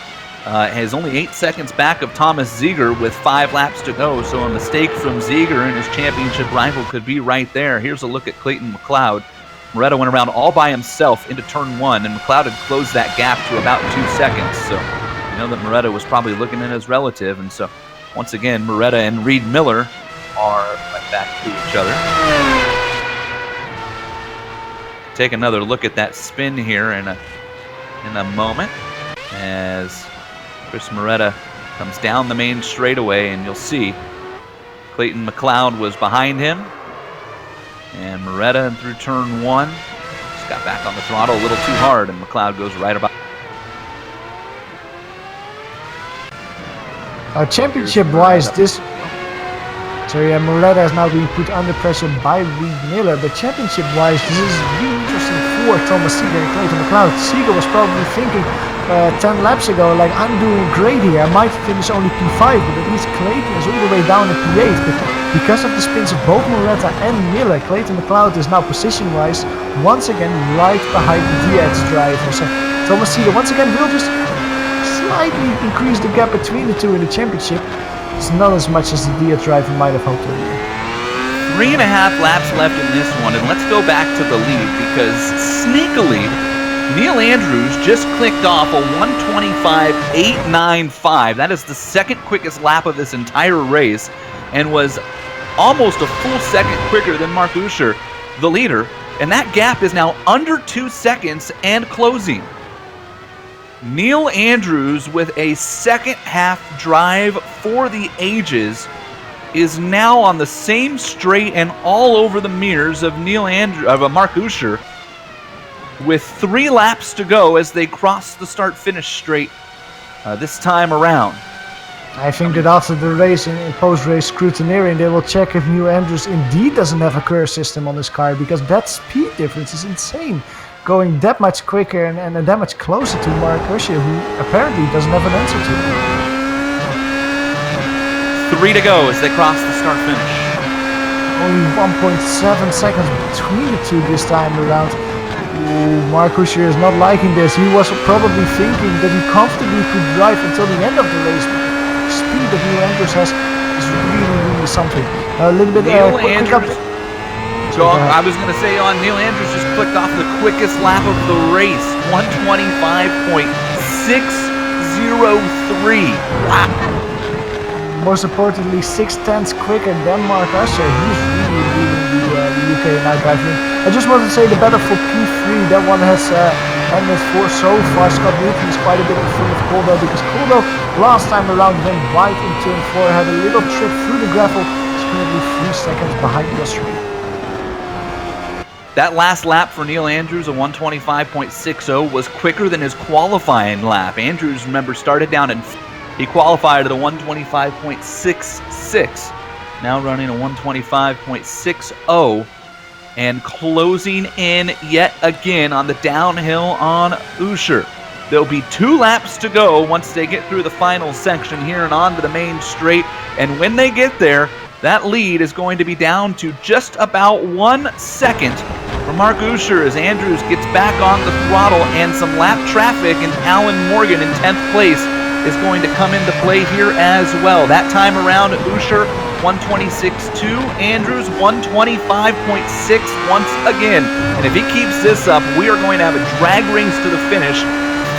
has only 8 seconds back of Thomas Ziegler with 5 laps to go, so a mistake from Ziegler and his championship rival could be right there. Here's a look at Clayton McLeod. Moretta went around all by himself into turn 1, and McLeod had closed that gap to about 2 seconds, so you know that Moretta was probably looking at his relative, and so once again, Moretta and Reed Miller are right back to each other. Take another look at that spin here in a moment as Chris Moretta comes down the main straightaway, and you'll see Clayton McLeod was behind him, and Moretta through turn 1 just got back on the throttle a little too hard, and McLeod goes right about. So yeah, Moretta is now being put under pressure by Reed Miller. But championship-wise, this is really interesting for Thomas Seeger and Clayton McLeod. Seeger was probably thinking 10 laps ago, like, I'm doing great here. I might finish only P5, but at least Clayton is all the way down in P8. But because of the spins of both Moretta and Miller, Clayton McLeod is now position-wise once again right behind the Diaz driver. So Thomas Seeger once again will just slightly increase the gap between the two in the championship. It's not as much as the Diaz driver might have hoped earlier. 3.5 laps left in this one, and let's go back to the lead because sneakily, Neil Andrews just clicked off a 1:25.895. That is the second quickest lap of this entire race and was almost a full second quicker than Mark Usher, the leader, and that gap is now under 2 seconds and closing. Neil Andrews with a second half drive for the ages is now on the same straight and all over the mirrors of Mark Usher with 3 laps to go as they cross the start-finish straight this time around. I think that after the race in post-race scrutineering, they will check if Neil Andrews indeed doesn't have a curve system on his car, because that speed difference is insane. Going that much quicker and that much closer to Mark Usher, who apparently doesn't have an answer to it. 3 to go as they cross the start-finish. Only 1.7 seconds between the two this time around. Ooh, Mark Usher is not liking this. He was probably thinking that he comfortably could drive until the end of the race. But the speed that Neil Andrews has is really something. A little bit quick up. So I was going to say Neil Andrews just clicked off the quickest lap of the race, 1:25.603. Wow. Most importantly, 6/10 quicker than Mark Usher. He's really the UK night driving. I just want to say the battle for P3, that one has ended for so far. Scott Newton is quite a bit in front of Coldo, because Coldo last time around went wide in turn 4, had a little trip through the gravel. He's currently 3 seconds behind yesterday. That last lap for Neil Andrews, a 1:25.60, was quicker than his qualifying lap. Andrews, remember, started down and he qualified at a 1:25.66, now running a 1:25.60 and closing in yet again on the downhill on Usher. There'll be 2 laps to go once they get through the final section here and onto the main straight, and when they get there, that lead is going to be down to just about 1 second for Mark Usher as Andrews gets back on the throttle, and some lap traffic, and Alan Morgan in 10th place is going to come into play here as well. That time around, Usher 1:26.2, Andrews 1:25.6 once again. And if he keeps this up, we are going to have a drag race to the finish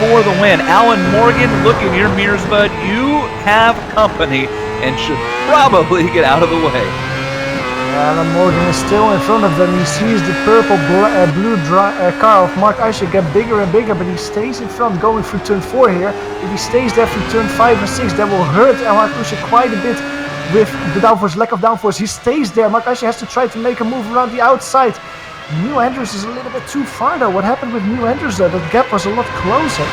for the win. Alan Morgan, look in your mirrors, bud. You have company and should probably get out of the way. Alan Morgan is still in front of them. He sees the blue car of Mark Usher get bigger and bigger, but he stays in front going through turn 4 here. If he stays there through turn 5 and 6, that will hurt Mark Usher quite a bit with the downforce, lack of downforce. He stays there. Mark Usher has to try to make a move around the outside. Neil Andrews is a little bit too far though. What happened with Neil Andrews though? The gap was a lot closer.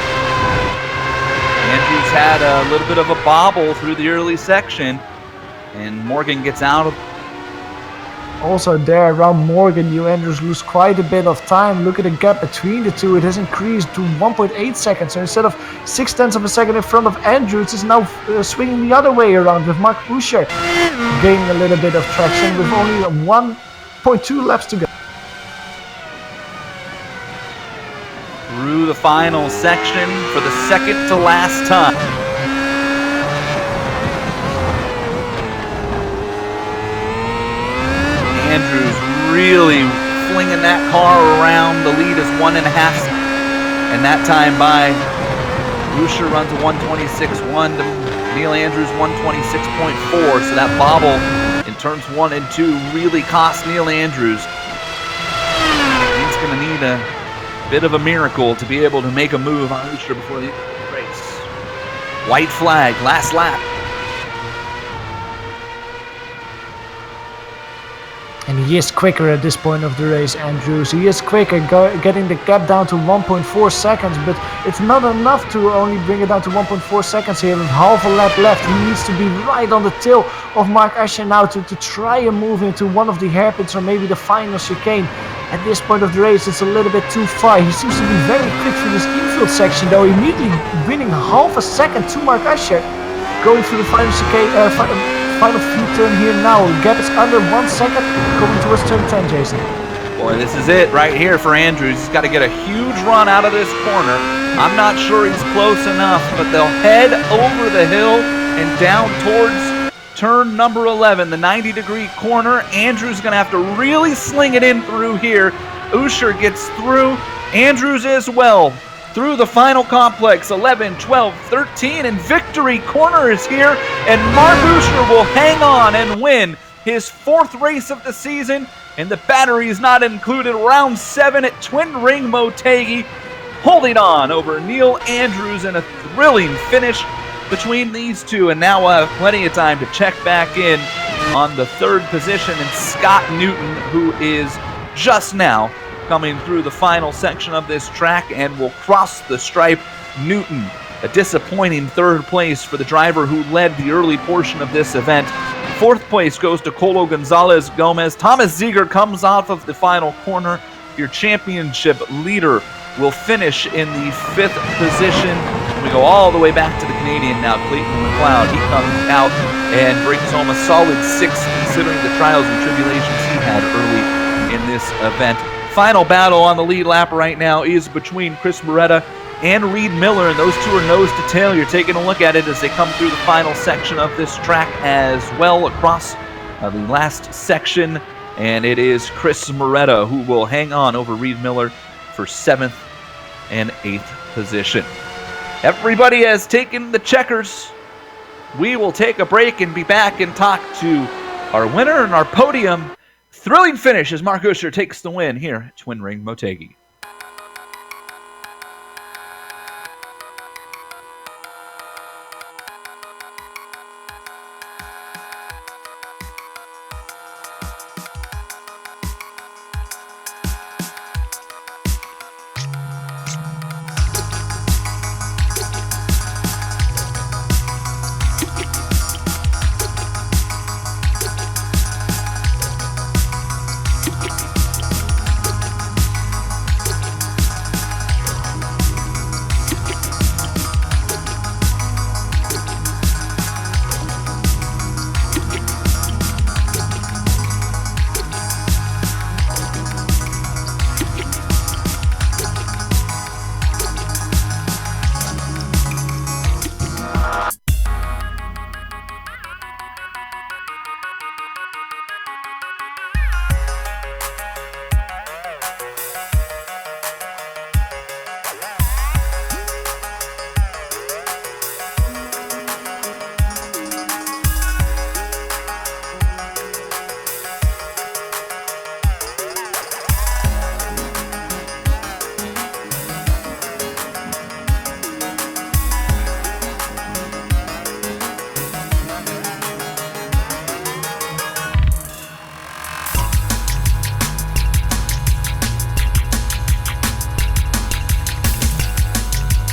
Andrews had a little bit of a bobble through the early section, and Morgan gets out of. Also there around Morgan, Neil Andrews lose quite a bit of time. Look at the gap between the two. It has increased to 1.8 seconds. So instead of 0.6 of a second in front of Andrews, it's now swinging the other way around with Mark Usher gaining a little bit of traction with only 1.2 laps to go. Through the final section for the second to last time. Andrews really flinging that car around. The lead is 1.5, and that time by Usher runs a 1:26.1 to Neil Andrews 1:26.4. So that bobble in turns 1 and 2 really cost Neil Andrews. He's going to need a bit of a miracle to be able to make a move on Usher before the end of the race. White flag, last lap. And he is quicker at this point of the race, Andrews. He is quicker, getting the gap down to 1.4 seconds, but it's not enough to only bring it down to 1.4 seconds here with half a lap left. He needs to be right on the tail of Mark Asher now to try and move into one of the hairpins or maybe the final chicane. At this point of the race, it's a little bit too far. He seems to be very quick through this infield section, though, immediately winning half a second to Mark Asher. Going through the final chicane, final few turn here now. Gap is under 1 second, going towards turn 10, Jason. Boy, this is it right here for Andrews. He's got to get a huge run out of this corner. I'm not sure he's close enough, but they'll head over the hill and down towards turn number 11, the 90-degree corner. Andrews going to have to really sling it in through here. Usher gets through. Andrews as well. Through the final complex, 11, 12, 13, and victory corner is here, and Mark Usher will hang on and win his 4th race of the season, and the battery is not included. Round 7 at Twin Ring Motegi, holding on over Neil Andrews in a thrilling finish between these two, and now we'll have plenty of time to check back in on the 3rd position, and Scott Newton, who is just now coming through the final section of this track and will cross the stripe. Newton, a disappointing 3rd place for the driver who led the early portion of this event. 4th place goes to Colo Gonzalez Gomez. Thomas Ziegler comes off of the final corner. Your championship leader will finish in the 5th position. We go all the way back to the Canadian now, Clayton McLeod. He comes out and brings home a solid 6th considering the trials and tribulations he had early in this event. Final battle on the lead lap right now is between Chris Moretta and Reed Miller, and those two are nose to tail. You're taking a look at it as they come through the final section of this track as well across the last section, and it is Chris Moretta who will hang on over Reed Miller for 7th and 8th position. Everybody has taken the checkers. We will take a break and be back and talk to our winner and our podium. Thrilling finish as Mark Usher takes the win here at Twin Ring Motegi.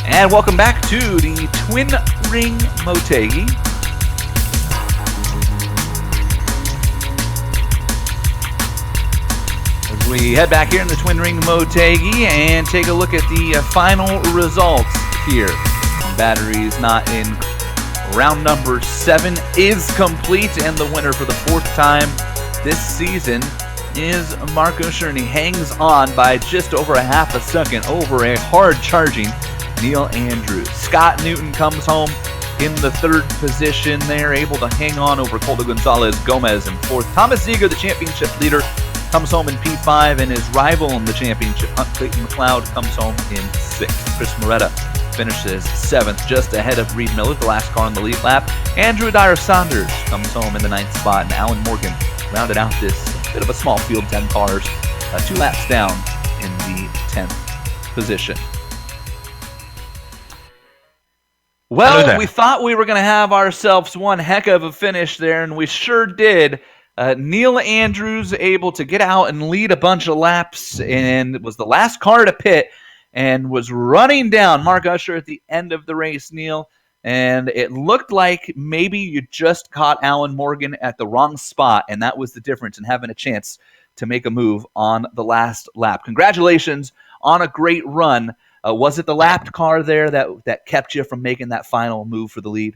And welcome back to the Twin Ring Motegi. As we head back here in the Twin Ring Motegi and take a look at the final results here. Batteries not in. Round number 7 is complete, and the winner for the 4th time this season is Mark Usher, and he hangs on by just over a half a second over a hard-charging Neil Andrews. Scott Newton comes home in the 3rd position. They're able to hang on over Coldo Gonzalez Gomez in 4th. Thomas Ziegler, the championship leader, comes home in P5, and his rival in the championship, Clayton McLeod, comes home in 6th. Chris Moretta finishes 7th, just ahead of Reed Miller, the last car on the lead lap. Andrew Dyer Saunders comes home in the 9th spot, and Alan Morgan rounded out this bit of a small field, 10 cars, 2 laps down in the 10th position. Well, we thought we were going to have ourselves one heck of a finish there, and we sure did. Neil Andrews able to get out and lead a bunch of laps and was the last car to pit and was running down Mark Usher at the end of the race, Neil. And it looked like maybe you just caught Alan Morgan at the wrong spot, and that was the difference in having a chance to make a move on the last lap. Congratulations on a great run. Was it the lapped car there that kept you from making that final move for the lead?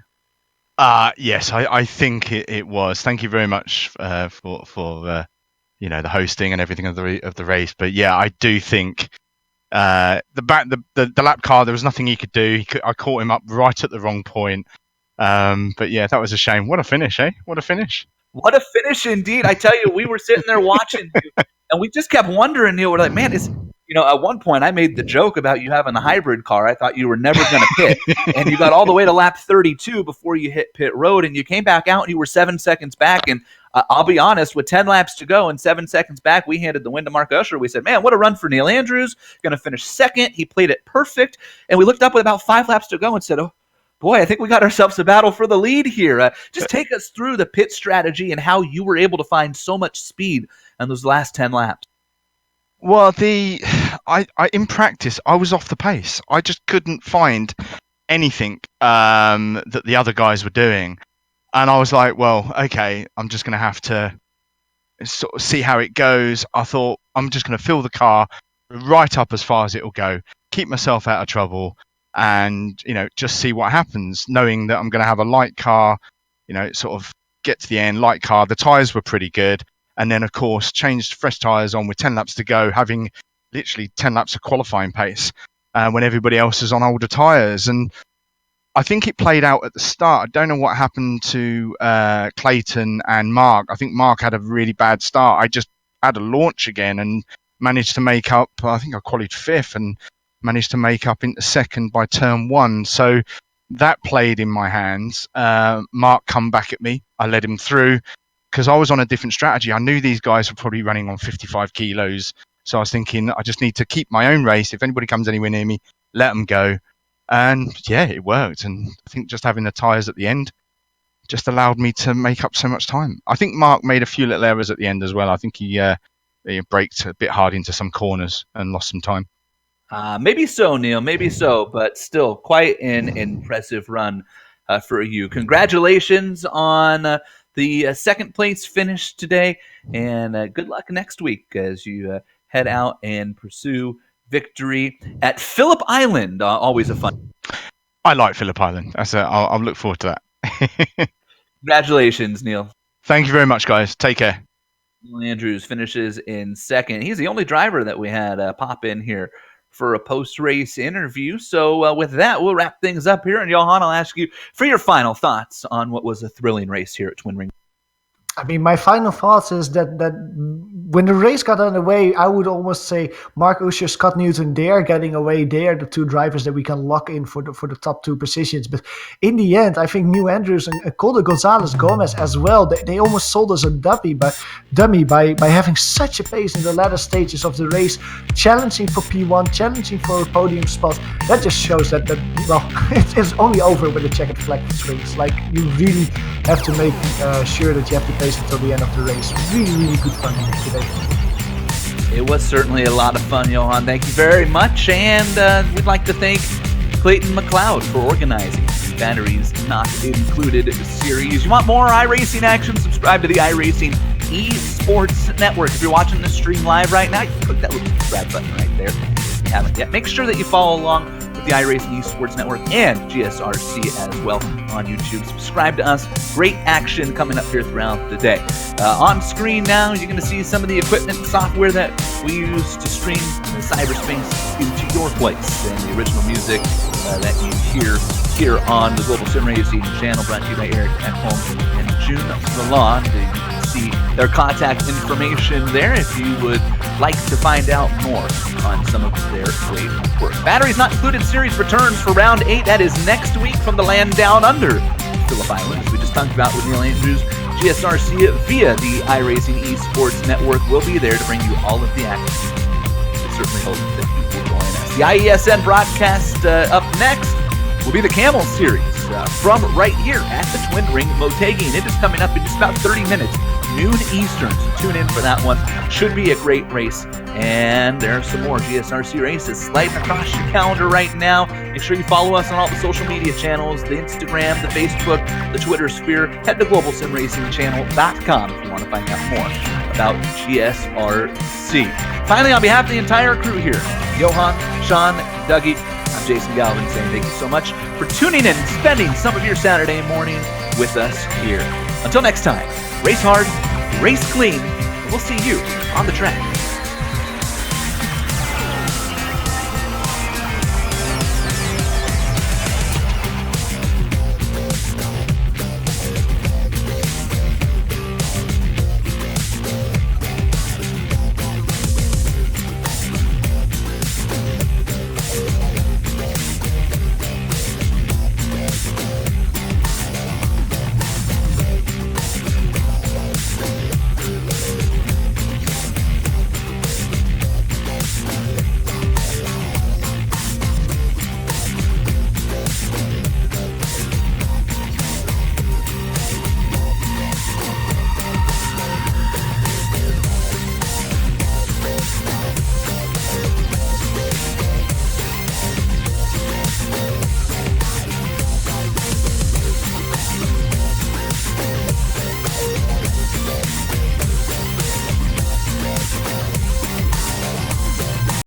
Yes, I think it was. Thank you very much for the hosting and everything of the race. But yeah, I do think the lap car, there was nothing he could do. I caught him up right at the wrong point. But yeah, that was a shame. What a finish, eh? What a finish. What a finish indeed. I tell you, we were sitting there watching you, and we just kept wondering, Neil, we're like, man, at one point I made the joke about you having the hybrid car. I thought you were never going to pit, and you got all the way to lap 32 before you hit pit road, and you came back out and you were 7 seconds back. And I'll be honest, with 10 laps to go and 7 seconds back, we handed the win to Mark Usher. We said, man, what a run for Neil Andrews. Going to finish second. He played it perfect. And we looked up with about 5 laps to go and said, oh, boy, I think we got ourselves a battle for the lead here. Just take us through the pit strategy and how you were able to find so much speed in those last 10 laps. Well, I in practice, I was off the pace. I just couldn't find anything that the other guys were doing. And I was like, well, okay, I'm just going to have to sort of see how it goes. I thought, I'm just going to fill the car right up as far as it will go, keep myself out of trouble, and just see what happens, knowing that I'm going to have a light car, sort of get to the end, light car. The tyres were pretty good, and then of course changed fresh tyres on with 10 laps to go, having literally 10 laps of qualifying pace when everybody else is on older tyres. And I think it played out at the start. I don't know what happened to Clayton and Mark. I think Mark had a really bad start. I just had a launch again and managed to make up. I think I qualified 5th and managed to make up into 2nd by turn 1. So that played in my hands. Mark come back at me. I led him through because I was on a different strategy. I knew these guys were probably running on 55 kilos. So I was thinking, I just need to keep my own race. If anybody comes anywhere near me, let them go. And yeah, it worked. And I think just having the tyres at the end just allowed me to make up so much time. I think Mark made a few little errors at the end as well. I think he braked a bit hard into some corners and lost some time. Maybe so, Neil, maybe so, but still quite an impressive run for you. Congratulations on the second place finish today, and good luck next week as you head out and pursue victory at Phillip Island. Always a fun. I like Phillip Island. I'll look forward to that. Congratulations, Neil. Thank you very much, guys. Take care. Neil Andrews finishes in second. He's the only driver that we had pop in here for a post-race interview. So with that, we'll wrap things up here. And Johan, I'll ask you for your final thoughts on what was a thrilling race here at Twin Ring. I mean, my final thoughts is that when the race got underway, I would almost say Mark Usher, Scott Newton, they are getting away. They are the two drivers that we can lock in for the top 2 positions. But in the end, I think Neil Andrews and Colder Gonzalez Gomez as well, they almost sold us a dummy by having such a pace in the latter stages of the race, challenging for P1, challenging for a podium spot. That just shows that it's only over when the checkered flag swings. Like, you really have to make sure that you have to pace until the end of the race. Really, really good fun today. It was certainly a lot of fun, Johan. Thank you very much. And we'd like to thank Clayton McLeod for organizing Batteries Not Included series. You want more iRacing action? Subscribe to the iRacing Esports Network. If you're watching this stream live right now, you can click that little subscribe button right there. If you haven't yet, make sure that you follow along with the iRacing Esports Network and GSRC as well on YouTube. Subscribe to us. Great action coming up here throughout the day. On screen now, you're going to see some of the equipment and software that we use to stream the cyberspace into your place, and the original music that you hear here on the Global Sim Racing channel, brought to you by Eric at Home and June Lalonde. You can see their contact information there if you would like to find out more on some of their great work. Batteries Not Included series returns for round 8. That is next week from the land down under Phillip Island, as we just talked about with Neil Andrews. GSRC via the iRacing Esports Network will be there to bring you all of the action. We certainly hope that you will join us. The IESN broadcast up next will be the Camel Series from right here at the Twin Ring Motegi, and it is coming up in just about 30 minutes noon Eastern. So tune in for that one. Should be a great race. And there are some more GSRC races sliding across your calendar right now. Make sure you follow us on all the social media channels, the Instagram, the Facebook, the Twitter sphere. Head to globalsimracingchannel.com if you want to find out more about GSRC. Finally, on behalf of the entire crew here, Johan, Sean, Dougie, I'm Jason Galvin saying thank you so much for tuning in and spending some of your Saturday morning with us here. Until next time, race hard, race clean, and we'll see you on the track.